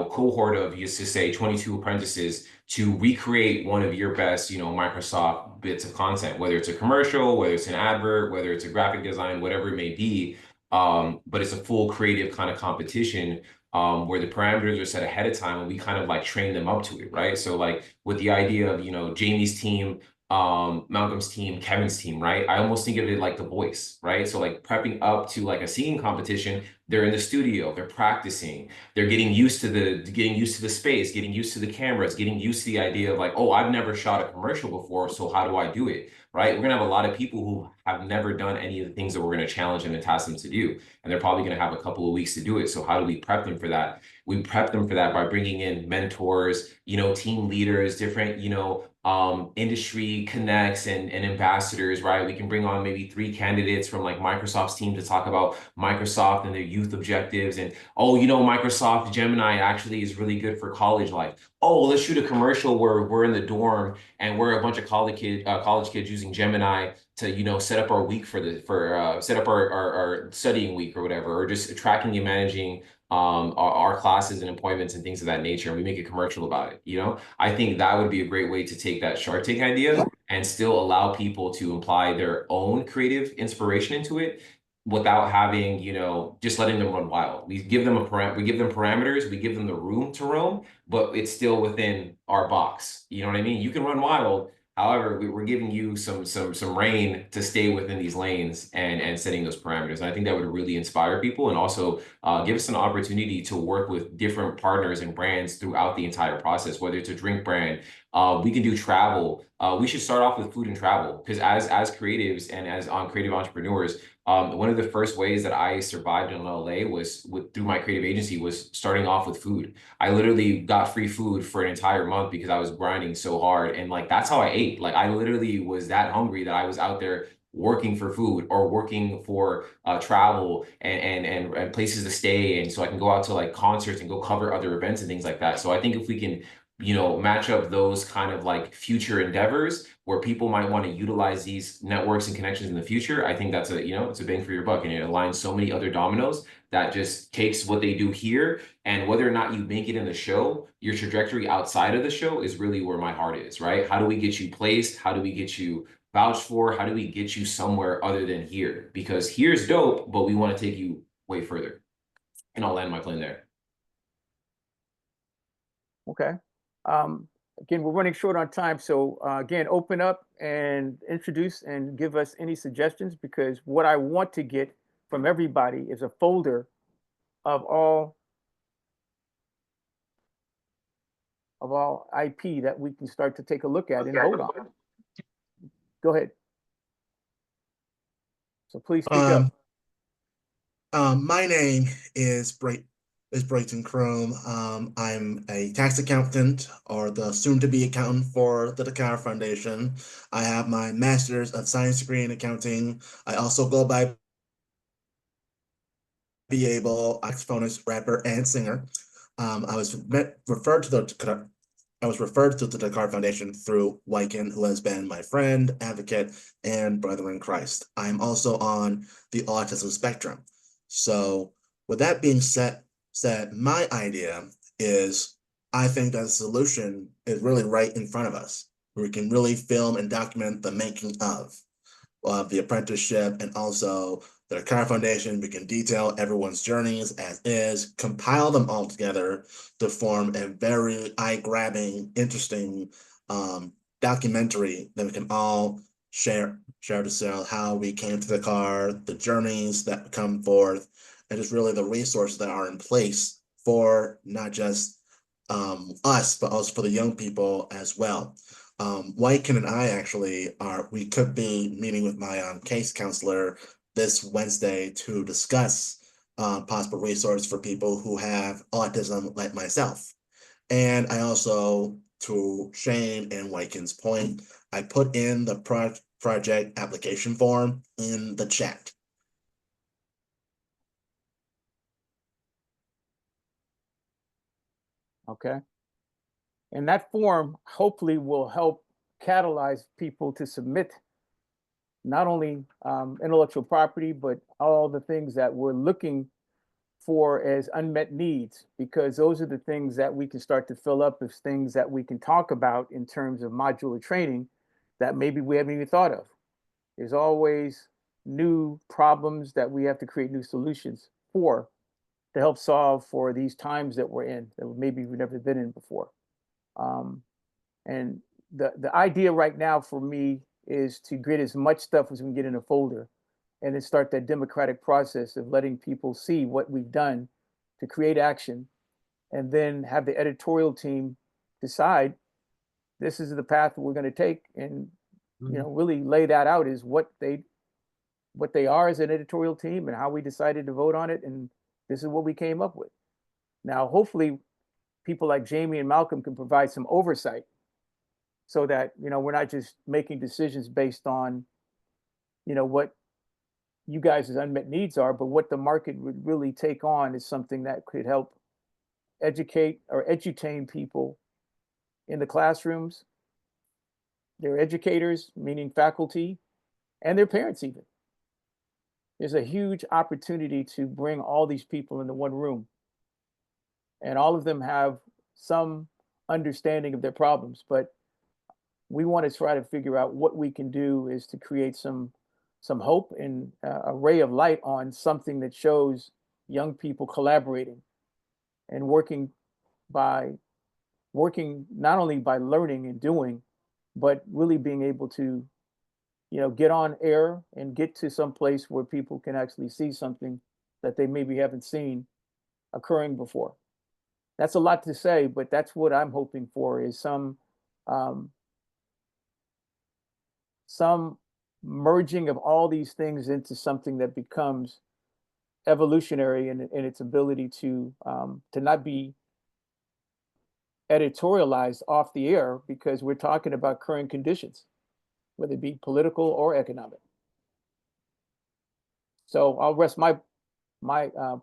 cohort of, just to say 22 apprentices to recreate one of your best, Microsoft bits of content, whether it's a commercial, whether it's an advert, whether it's a graphic design, whatever it may be. but it's a full creative kind of competition where the parameters are set ahead of time and we kind of like train them up to it, right? So like with the idea of, you know, Jamie's team, Malcolm's team, Kevin's team, right? I almost think of it like The Voice, right? So like prepping up to like a singing competition, they're in the studio, they're practicing, they're getting used to the space, getting used to the cameras, getting used to the idea of like, oh, I've never shot a commercial before, so how do I do it? Right? We're gonna have a lot of people who have never done any of the things that we're gonna challenge them and task them to do, and they're probably gonna have a couple of weeks to do it. So how do we prep them for that? We prep them for that by bringing in mentors, you know, team leaders, different, you know, industry connects and ambassadors, right? We can bring on maybe 3 candidates from like Microsoft's team to talk about Microsoft and their youth objectives. And, oh, you know, Microsoft Gemini actually is really good for college life. Oh, let's shoot a commercial where we're in the dorm and we're a bunch of college kids using Gemini to, you know, set up our week set up our studying week or whatever, or just tracking and managing our classes and appointments and things of that nature, and we make a commercial about it. You know, I think that would be a great way to take that Shark Tank idea and still allow people to apply their own creative inspiration into it without having, you know, just letting them run wild. We give them parameters, we give them the room to roam, but it's still within our box. You know what I mean? You can run wild. However, we're giving you some reign to stay within these lanes and setting those parameters. And I think that would really inspire people and also give us an opportunity to work with different partners and brands throughout the entire process, whether it's a drink brand, we can do travel. We should start off with food and travel because as creatives and as creative entrepreneurs, one of the first ways that I survived in LA was through my creative agency was starting off with food. I literally got free food for an entire month because I was grinding so hard. And like, that's how I ate. Like I literally was that hungry that I was out there working for food or working for travel and places to stay. And so I can go out to like concerts and go cover other events and things like that. So I think if we can, you know, match up those kind of like future endeavors where people might want to utilize these networks and connections in the future, I think that's a, you know, it's a bang for your buck, and it aligns so many other dominoes that just takes what they do here, and whether or not you make it in the show, your trajectory outside of the show is really where my heart is, right? How do we get you placed? How do we get you vouched for? How do we get you somewhere other than here? Because here's dope, but we want to take you way further. And I'll land my plane there. Okay. Again, we're running short on time. So again, open up and introduce and give us any suggestions, because what I want to get from everybody is a folder of all IP that we can start to take a look at and vote on. Go ahead. So please speak up. My name is Brayton Chrome. I'm a tax accountant, or the soon-to-be accountant for the Dakar Foundation. I have my Master's of Science degree in accounting. I also go by Able, saxophonist, rapper, and singer. I was referred to the Dakar Foundation through Wyken, who has been my friend, advocate, and brother in Christ. I'm also on the autism spectrum. So with that being said, my idea is, I think that the solution is really right in front of us. We can really film and document the making of the apprenticeship, and also the Dakar Foundation. We can detail everyone's journeys as is, compile them all together to form a very eye-grabbing, interesting documentary that we can all share to sell, how we came to Dakar, the journeys that come forth, and just really the resources that are in place for not just us, but also for the young people as well. Wyken and I we could be meeting with my case counselor this Wednesday to discuss possible resource for people who have autism like myself. And I also, to Shane and Wyken's point, I put in the project application form in the chat. Okay. And that form hopefully will help catalyze people to submit not only intellectual property, but all the things that we're looking for as unmet needs, because those are the things that we can start to fill up as things that we can talk about in terms of modular training that maybe we haven't even thought of. There's always new problems that we have to create new solutions for to help solve for these times that we're in that maybe we've never been in before. And the idea right now for me is to get as much stuff as we can get in a folder and then start that democratic process of letting people see what we've done to create action, and then have the editorial team decide this is the path we're going to take, and really lay that out is what they are as an editorial team and how we decided to vote on it, and this is what we came up with. Now, hopefully, people like Jamie and Malcolm can provide some oversight so that we're not just making decisions based on what you guys' unmet needs are, but what the market would really take on is something that could help educate or edutain people in the classrooms, their educators, meaning faculty, and their parents even. There's a huge opportunity to bring all these people into one room, and all of them have some understanding of their problems, but we want to try to figure out what we can do is to create some hope and a ray of light on something that shows young people collaborating and working not only by learning and doing, but really being able to get on air and get to some place where people can actually see something that they maybe haven't seen occurring before. That's a lot to say, but that's what I'm hoping for, is some merging of all these things into something that becomes evolutionary in its ability to not be editorialized off the air, because we're talking about current conditions, whether it be political or economic. So I'll rest my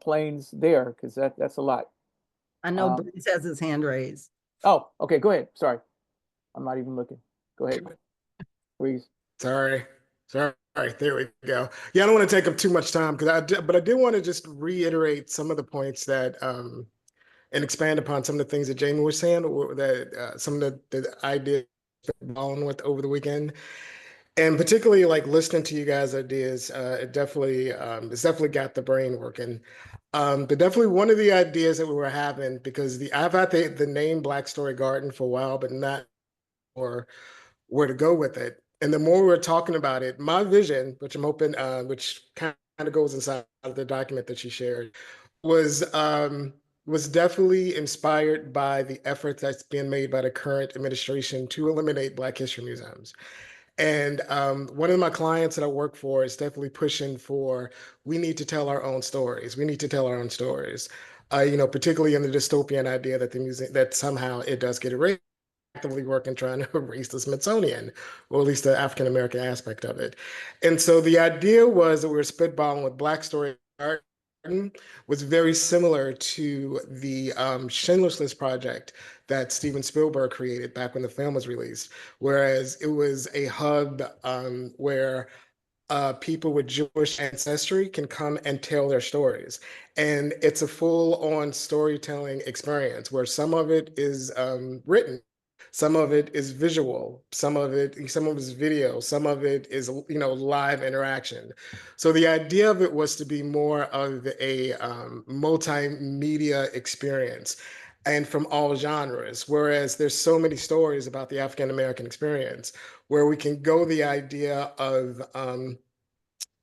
planes there, because that's a lot. I know Breeze has his hand raised. Oh, okay, go ahead. Sorry, I'm not even looking. Go ahead, Breeze. Sorry. There we go. Yeah, I don't want to take up too much time but I did want to just reiterate some of the points that and expand upon some of the things that Jamie was saying, or that some of the ideas on with over the weekend. And particularly like listening to you guys' ideas, it's definitely got the brain working. But definitely one of the ideas that we were having, because I've had the name Black Story Garden for a while, but not or where to go with it. And the more we were talking about it, my vision, which I'm hoping, which kind of goes inside of the document that she shared, was definitely inspired by the effort that's being made by the current administration to eliminate Black History museums. And one of my clients that I work for is definitely pushing for, we need to tell our own stories. We need to tell our own stories. Particularly in the dystopian idea that the museum, that somehow it does get erased. Actively working trying to erase the Smithsonian, or at least the African American aspect of it. And so the idea was that we were spitballing with Black Story Garden was very similar to the Schindler's List project that Steven Spielberg created back when the film was released, whereas it was a hub where people with Jewish ancestry can come and tell their stories. And it's a full-on storytelling experience where some of it is written, some of it is visual, some of it is video, some of it is live interaction. So the idea of it was to be more of a multimedia experience, and from all genres. Whereas there's so many stories about the African American experience, where we can go the idea of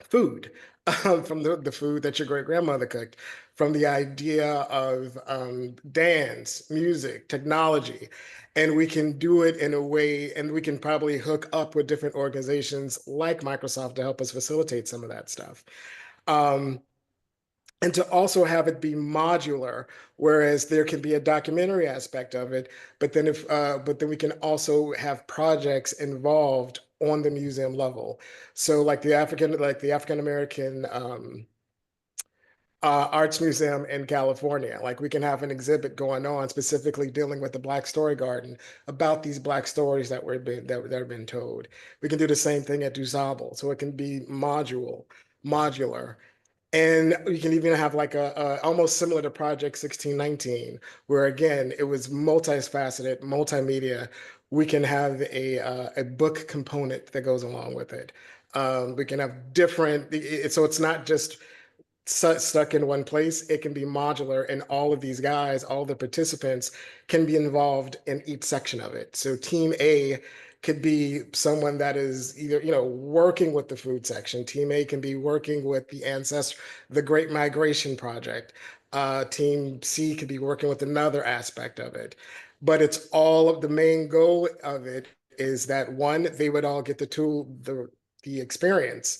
food, from the food that your great grandmother cooked, from the idea of dance, music, technology. And we can do it in a way, and we can probably hook up with different organizations like Microsoft to help us facilitate some of that stuff. And to also have it be modular, whereas there can be a documentary aspect of it, but then we can also have projects involved on the museum level. So like the African American Arts Museum in California, like we can have an exhibit going on specifically dealing with the Black Story Garden about these Black stories that that have been told. We can do the same thing at DuSable, so it can be modular. And you can even have like a almost similar to Project 1619, where again, it was multifaceted, multimedia. We can have a book component that goes along with it. We can have different, so it's not just stuck in one place. It can be modular, and all of these guys, all the participants can be involved in each section of it. So team A could be someone that is either, working with the food section. Team A can be working with the Great Migration Project. Team C could be working with another aspect of it. But it's all of the main goal of it is that one, they would all get the experience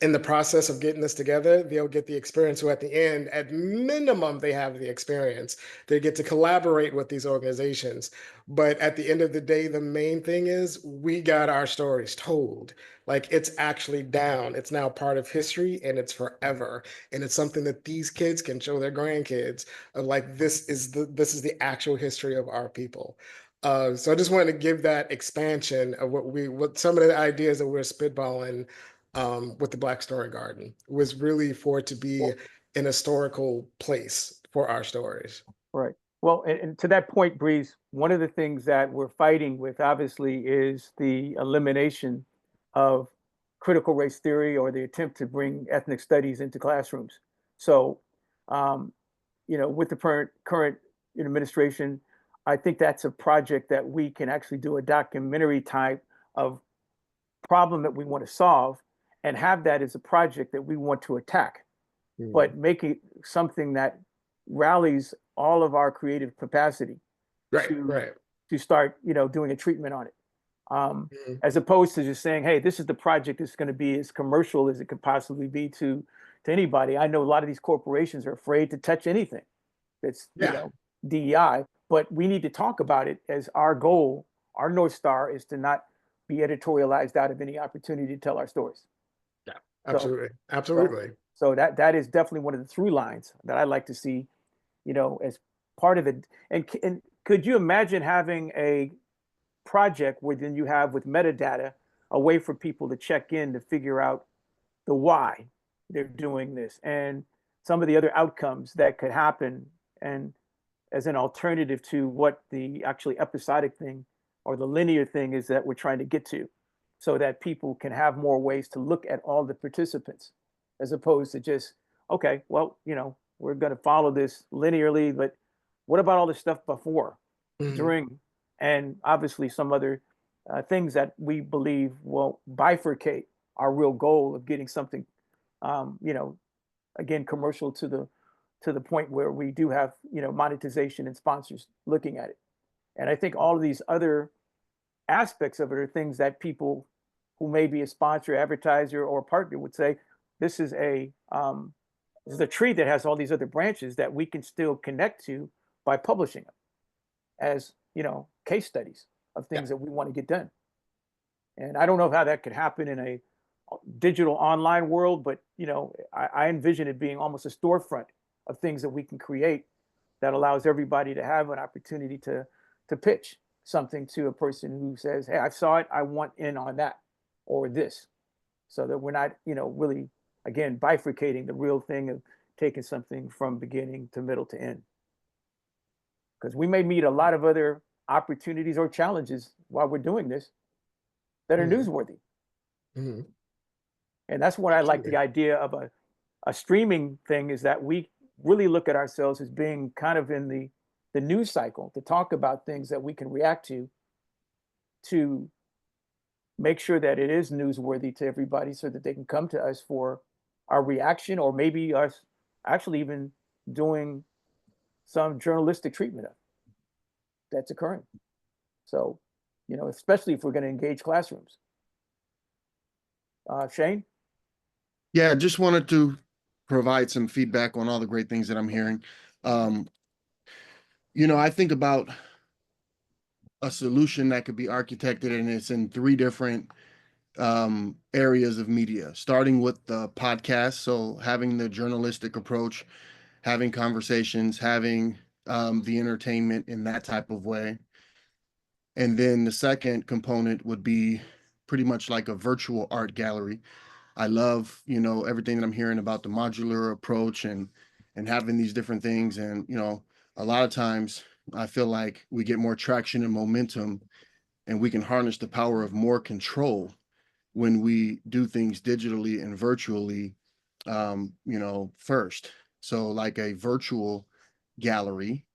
in the process of getting this together. They'll get the experience. So at the end, at minimum, they have the experience. They get to collaborate with these organizations. But at the end of the day, the main thing is we got our stories told. Like, it's actually down. It's now part of history, and it's forever. And it's something that these kids can show their grandkids of, like, this is the actual history of our people. So I just wanted to give that expansion of what some of the ideas that we're spitballing with the Black Story Garden was really for it to be an historical place for our stories. Right. Well, and to that point, Breeze, one of the things that we're fighting with, obviously, is the elimination of critical race theory or the attempt to bring ethnic studies into classrooms. So, with the current administration, I think that's a project that we can actually do a documentary type of problem that we want to solve and have that as a project that we want to attack, but make it something that rallies all of our creative capacity to start, doing a treatment on it. As opposed to just saying, hey, this is the project that's going to be as commercial as it could possibly be to anybody. I know a lot of these corporations are afraid to touch anything that's, DEI, but we need to talk about it as our goal. Our North Star is to not be editorialized out of any opportunity to tell our stories. Yeah, absolutely. Absolutely. So that is definitely one of the through lines that I like to see, as part of it. And could you imagine having a project where then you have with metadata a way for people to check in to figure out the why they're doing this and some of the other outcomes that could happen, and as an alternative to what the actually episodic thing or the linear thing is that we're trying to get to, so that people can have more ways to look at all the participants as opposed to just, okay, well, we're going to follow this linearly, but what about all the stuff before, during, and obviously some other things that we believe will bifurcate our real goal of getting something, again, commercial to the point where we do have, monetization and sponsors looking at it. And I think all of these other aspects of it are things that people who may be a sponsor, advertiser, or partner would say, this is a tree that has all these other branches that we can still connect to by publishing them as, case studies of things that we want to get done. And I don't know how that could happen in a digital online world, but, I envision it being almost a storefront of things that we can create that allows everybody to have an opportunity to pitch something to a person who says, hey, I saw it, I want in on that or this, so that we're not, really, again, bifurcating the real thing of taking something from beginning to middle to end. Because we may meet a lot of other opportunities or challenges while we're doing this that are newsworthy. And that's what I like the idea of a streaming thing, is that we really look at ourselves as being kind of in the news cycle to talk about things that we can react to make sure that it is newsworthy to everybody so that they can come to us for our reaction, or maybe us actually even doing some journalistic treatment of that's occurring. So, especially if we're going to engage classrooms. Shane? Yeah, just wanted to provide some feedback on all the great things that I'm hearing. I think about a solution that could be architected, and it's in 3 different areas of media, starting with the podcast. So having the journalistic approach, having conversations, having the entertainment in that type of way. And then the second component would be pretty much like a virtual art gallery. I love, everything that I'm hearing about the modular approach and having these different things. And, a lot of times I feel like we get more traction and momentum, and we can harness the power of more control when we do things digitally and virtually, first. So like a virtual gallery.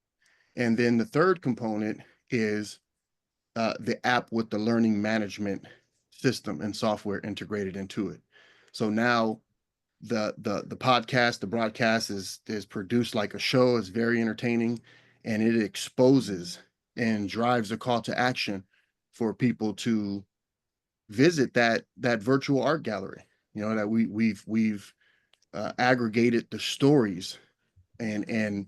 And then the third component is the app with the learning management system and software integrated into it. So now the podcast, the broadcast is produced like a show. It's very entertaining, and it exposes and drives a call to action for people to visit that virtual art gallery. That we've aggregated the stories, and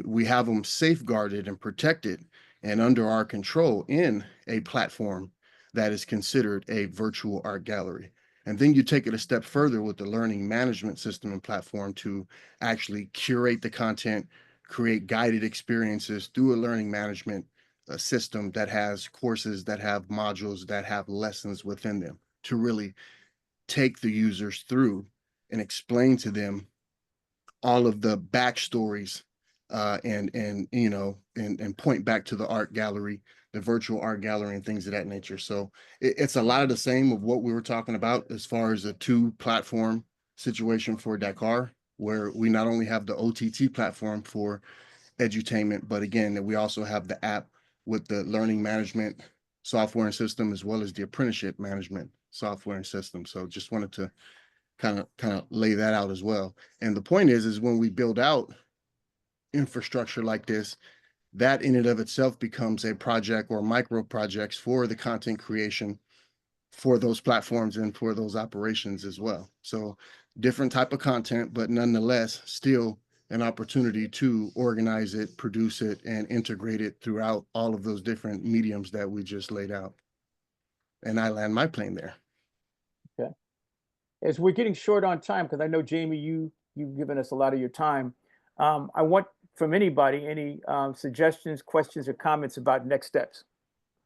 we have them safeguarded and protected and under our control in a platform that is considered a virtual art gallery. And then you take it a step further with the learning management system and platform to actually curate the content, create guided experiences through a learning management system that has courses, that have modules, that have lessons within them to really take the users through and explain to them all of the backstories and point back to the art gallery, the virtual art gallery, and things of that nature. So it's a lot of the same of what we were talking about as far as a two platform situation for Dakar, where we not only have the OTT platform for edutainment, but again, that we also have the app with the learning management software and system, as well as the apprenticeship management software and system. So just wanted to kind of lay that out as well. And the point is when we build out infrastructure like this, that in and of itself becomes a project or micro projects for the content creation for those platforms and for those operations as well. So different type of content, but nonetheless still an opportunity to organize it, produce it, and integrate it throughout all of those different mediums that we just laid out. And I land my plane there. Okay. As we're getting short on time, because I know, Jamie, you've given us a lot of your time. I want from anybody any suggestions, questions, or comments about next steps,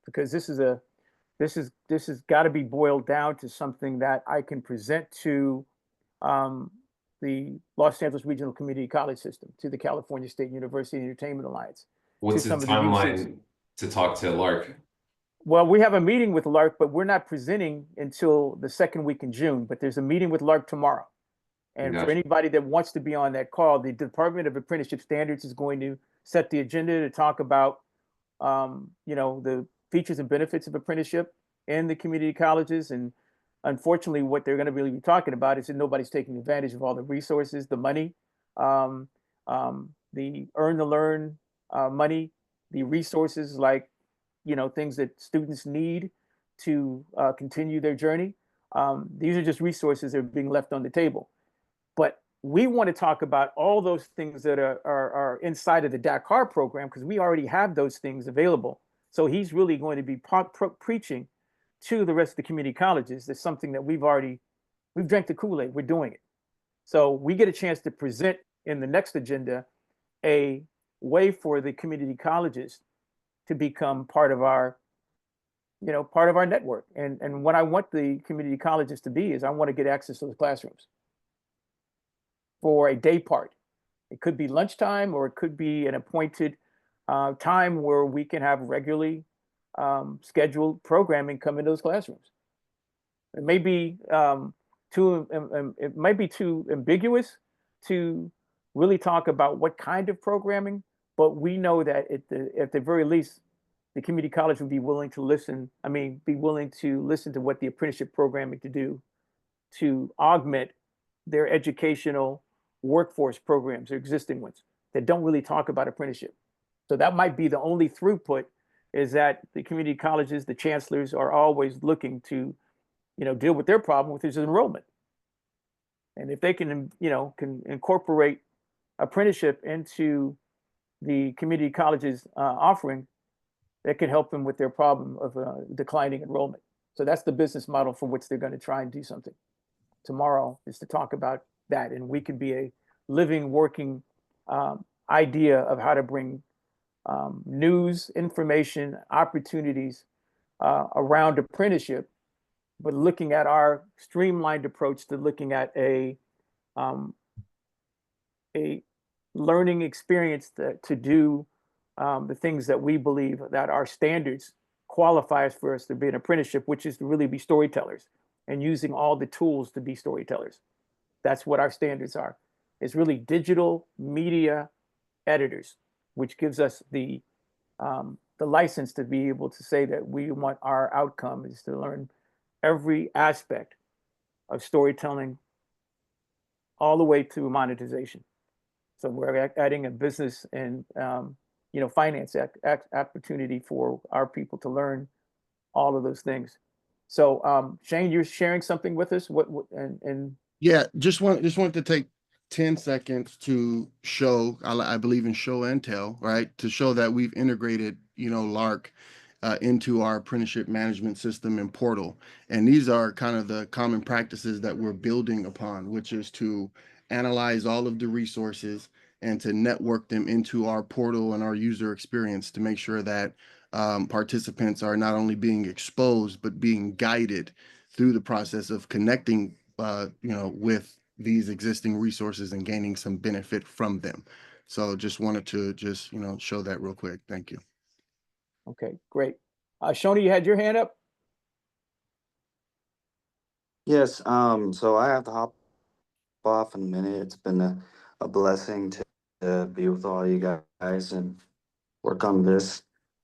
because this has got to be boiled down to something that I can present to the Los Angeles Regional Community College System, to the California State University Entertainment Alliance. What's the timeline to talk to Lark? Well, we have a meeting with Lark, but we're not presenting until the second week in June. But there's a meeting with Lark tomorrow. And for anybody that wants to be on that call, the Department of Apprenticeship Standards is going to set the agenda to talk about, the features and benefits of apprenticeship in the community colleges. And unfortunately, what they're going to really be talking about is that nobody's taking advantage of all the resources, the money, the earn to learn money, the resources like, things that students need to continue their journey. These are just resources that are being left on the table. But we want to talk about all those things that are inside of the Dakar program, because we already have those things available. So he's really going to be preaching to the rest of the community colleges. That's something that we've drank the Kool-Aid, we're doing it. So we get a chance to present in the next agenda a way for the community colleges to become part of our network. And what I want the community colleges to be is I want to get access to the classrooms for a day part. It could be lunchtime, or it could be an appointed time where we can have regularly scheduled programming come into those classrooms. It may be too ambiguous to really talk about what kind of programming, but we know that at the very least, the community college would be willing to listen. Be willing to listen to what the apprenticeship programming to do to augment their educational workforce programs, their existing ones that don't really talk about apprenticeship. So that might be the only throughput, is that the community colleges, the chancellors are always looking to, deal with their problem, which is enrollment. And if they can incorporate apprenticeship into the community colleges offering, that can help them with their problem of declining enrollment. So that's the business model for which they're going to try and do something. Tomorrow is to talk about that, and we can be a living, working idea of how to bring news, information, opportunities around apprenticeship, but looking at our streamlined approach to looking at a learning experience to do the things that we believe that our standards qualifies for us to be an apprenticeship, which is to really be storytellers. and using all the tools to be storytellers. That's what our standards are. It's really digital media editors, which gives us the license to be able to say that we want our outcome is to learn every aspect of storytelling all the way to monetization. So we're adding a business and finance opportunity for our people to learn all of those things. So Shane, you're sharing something with us. What and Yeah, just wanted to take 10 seconds to show, I believe in show and tell, right? To show that we've integrated, Lark into our apprenticeship management system and portal. And these are kind of the common practices that we're building upon, which is to analyze all of the resources and to network them into our portal and our user experience to make sure that participants are not only being exposed, but being guided through the process of connecting, with these existing resources and gaining some benefit from them. So just wanted to show that real quick. Thank you. Okay, great. Shoni, you had your hand up? Yes, so I have to hop off in a minute. It's been a blessing to be with all you guys and work on this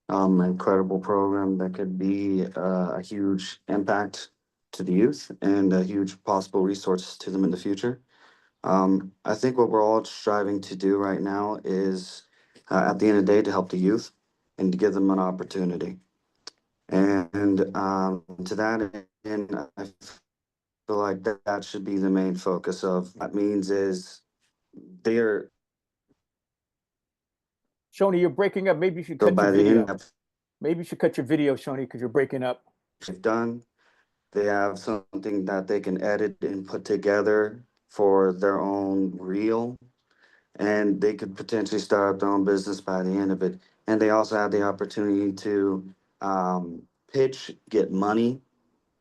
incredible program that could be a huge impact to the youth and a huge possible resource to them in the future. I think what we're all striving to do right now is, at the end of the day, to help the youth and to give them an opportunity. And to that end, I feel like that should be the main focus of that means is they're Shoni, you're breaking up. Maybe you should so cut by your the video. end Maybe you should cut your video, Shoni, because you're breaking up. they've done, they have something that they can edit and put together for their own reel, and they could potentially start their own business by the end of it. And they also have the opportunity to pitch, get money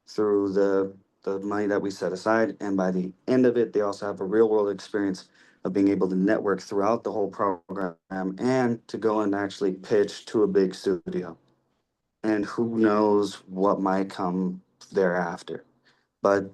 through the money that we set aside. And by the end of it, they also have a real world experience of being able to network throughout the whole program and to go and actually pitch to a big studio. And who knows what might come thereafter. But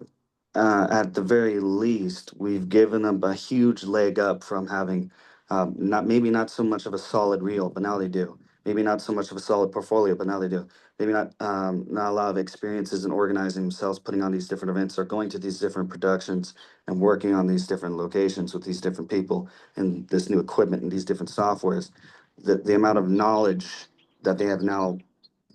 at the very least, we've given them a huge leg up from having not so much of a solid reel, but now they do. Maybe not so much of a solid portfolio, but now they do. Maybe not a lot of experiences in organizing themselves, putting on these different events, or going to these different productions and working on these different locations with these different people and this new equipment and these different softwares. The amount of knowledge that they have now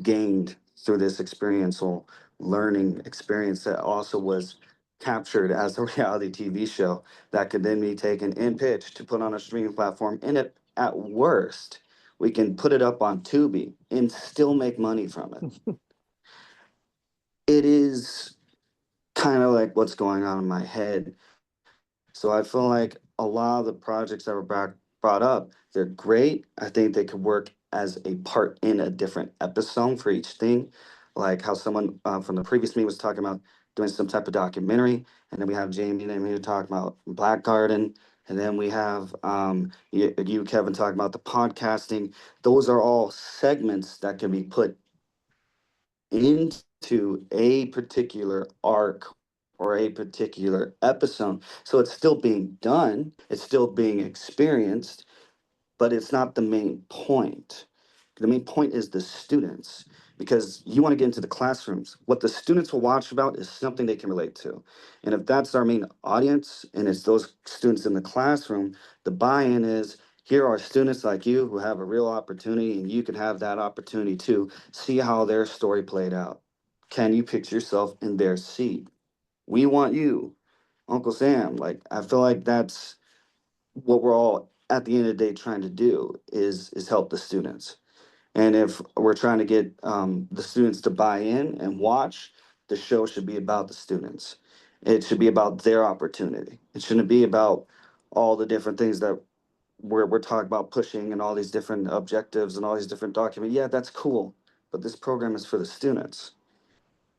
gained through this experiential learning experience that also was captured as a reality TV show that could then be taken in pitch to put on a streaming platform. And it, at worst, we can put it up on Tubi and still make money from it. It is kind of like what's going on in my head. So I feel like a lot of the projects that were brought up, they're great. I think they could work as a part in a different episode for each thing. Like how someone from the previous meeting was talking about doing some type of documentary. And then we have Jamie and me talking about Black Garden. And then we have you, Kevin, talking about the podcasting. Those are all segments that can be put into a particular arc or a particular episode. So it's still being done, it's still being experienced, but it's not the main point. The main point is the students, because you want to get into the classrooms. What the students will watch about is something they can relate to. And if that's our main audience and it's those students in the classroom, the buy-in is here are students like you who have a real opportunity, and you can have that opportunity to see how their story played out. Can you picture yourself in their seat? We want you, Uncle Sam. Like, I feel like that's what we're all at the end of the day trying to do is help the students. And if we're trying to get the students to buy in and watch, the show should be about the students. It should be about their opportunity. It shouldn't be about all the different things that we're talking about pushing and all these different objectives and all these different documents. Yeah, that's cool, but this program is for the students.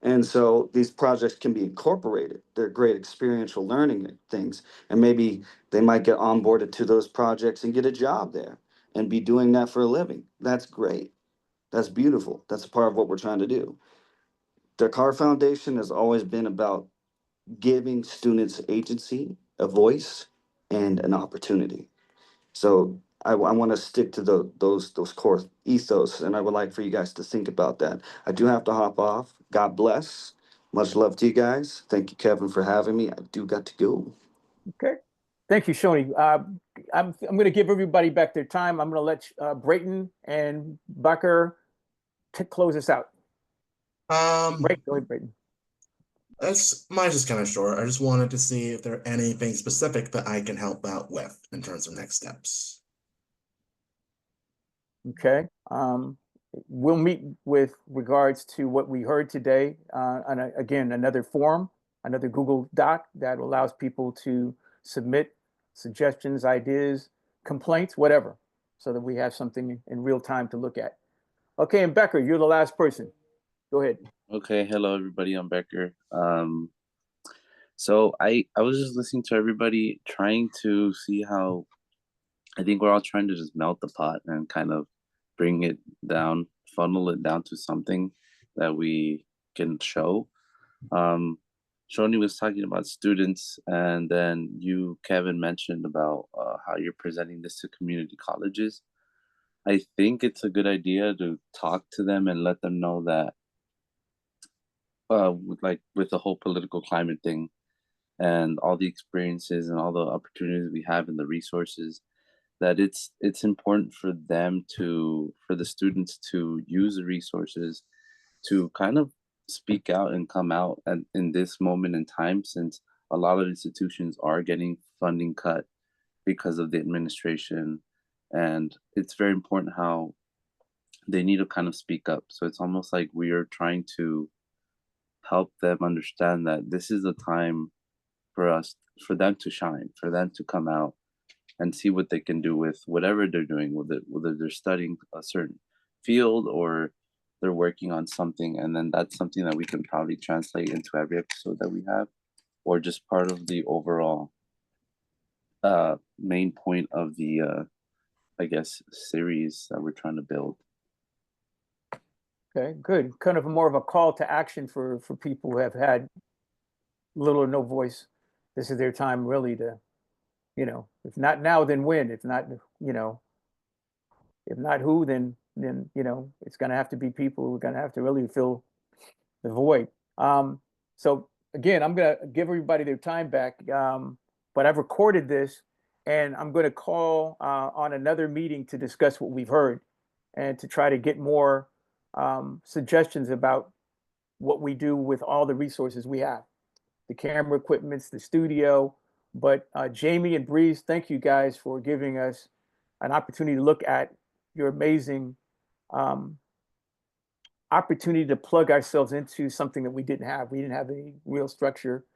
And so these projects can be incorporated. They're great experiential learning things. And maybe they might get onboarded to those projects and get a job there and be doing that for a living. That's great. That's beautiful. That's a part of what we're trying to do. The Carr Foundation has always been about giving students agency, a voice, and an opportunity. So I want to stick to those core ethos, and I would like for you guys to think about that. I do have to hop off. God bless. Much love to you guys. Thank you, Kevin, for having me. I do got to go. Okay. Thank you, Shoni. I'm going to give everybody back their time. I'm going to let Brayton and Becker close us out. Right, go ahead, Brayton. Mine's just kind of short. I just wanted to see if there anything specific that I can help out with in terms of next steps. Okay. We'll meet with regards to what we heard today. Again, another forum, another Google Doc that allows people to submit suggestions, ideas, complaints, whatever, so that we have something in real time to look at. Okay, and Becker, you're the last person. Go ahead. Okay, hello everybody, I'm Becker. So I was just listening to everybody trying to see how I think we're all trying to just melt the pot and kind of bring it down, funnel it down to something that we can show. Shoni was talking about students, and then you, Kevin, mentioned about how you're presenting this to community colleges. I think it's a good idea to talk to them and let them know that with the whole political climate thing and all the experiences and all the opportunities we have and the resources, that it's important for the students to use the resources to kind of speak out and come out in this moment in time, since a lot of institutions are getting funding cut because of the administration, and it's very important how they need to kind of speak up. So it's almost like we are trying to help them understand that this is the time for them to shine, for them to come out and see what they can do with whatever they're doing, whether they're studying a certain field or they're working on something. And then that's something that we can probably translate into every episode that we have, or just part of the overall main point of the I guess series that we're trying to build. Okay, good. Kind of more of a call to action for people who have had little or no voice. This is their time really to, if not now, then when? If not, if not who, then it's going to have to be people who are going to have to really fill the void. So again, I'm going to give everybody their time back, but I've recorded this, and I'm going to call on another meeting to discuss what we've heard and to try to get more suggestions about what we do with all the resources we have, the camera equipments, the studio. But Jamie and Breeze, thank you guys for giving us an opportunity to look at your amazing opportunity to plug ourselves into something that we didn't have. We didn't have any real structure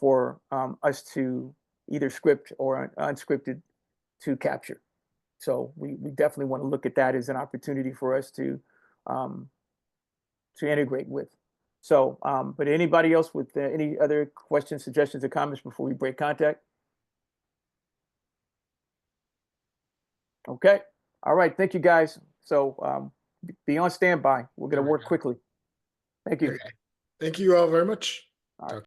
for us to either script or unscripted to capture. So we definitely want to look at that as an opportunity for us to integrate with. So, but anybody else with any other questions, suggestions, or comments before we break contact? Okay. All right. Thank you, guys. So be on standby. We're going to work quickly. Thank you. Okay. Thank you all very much. All right.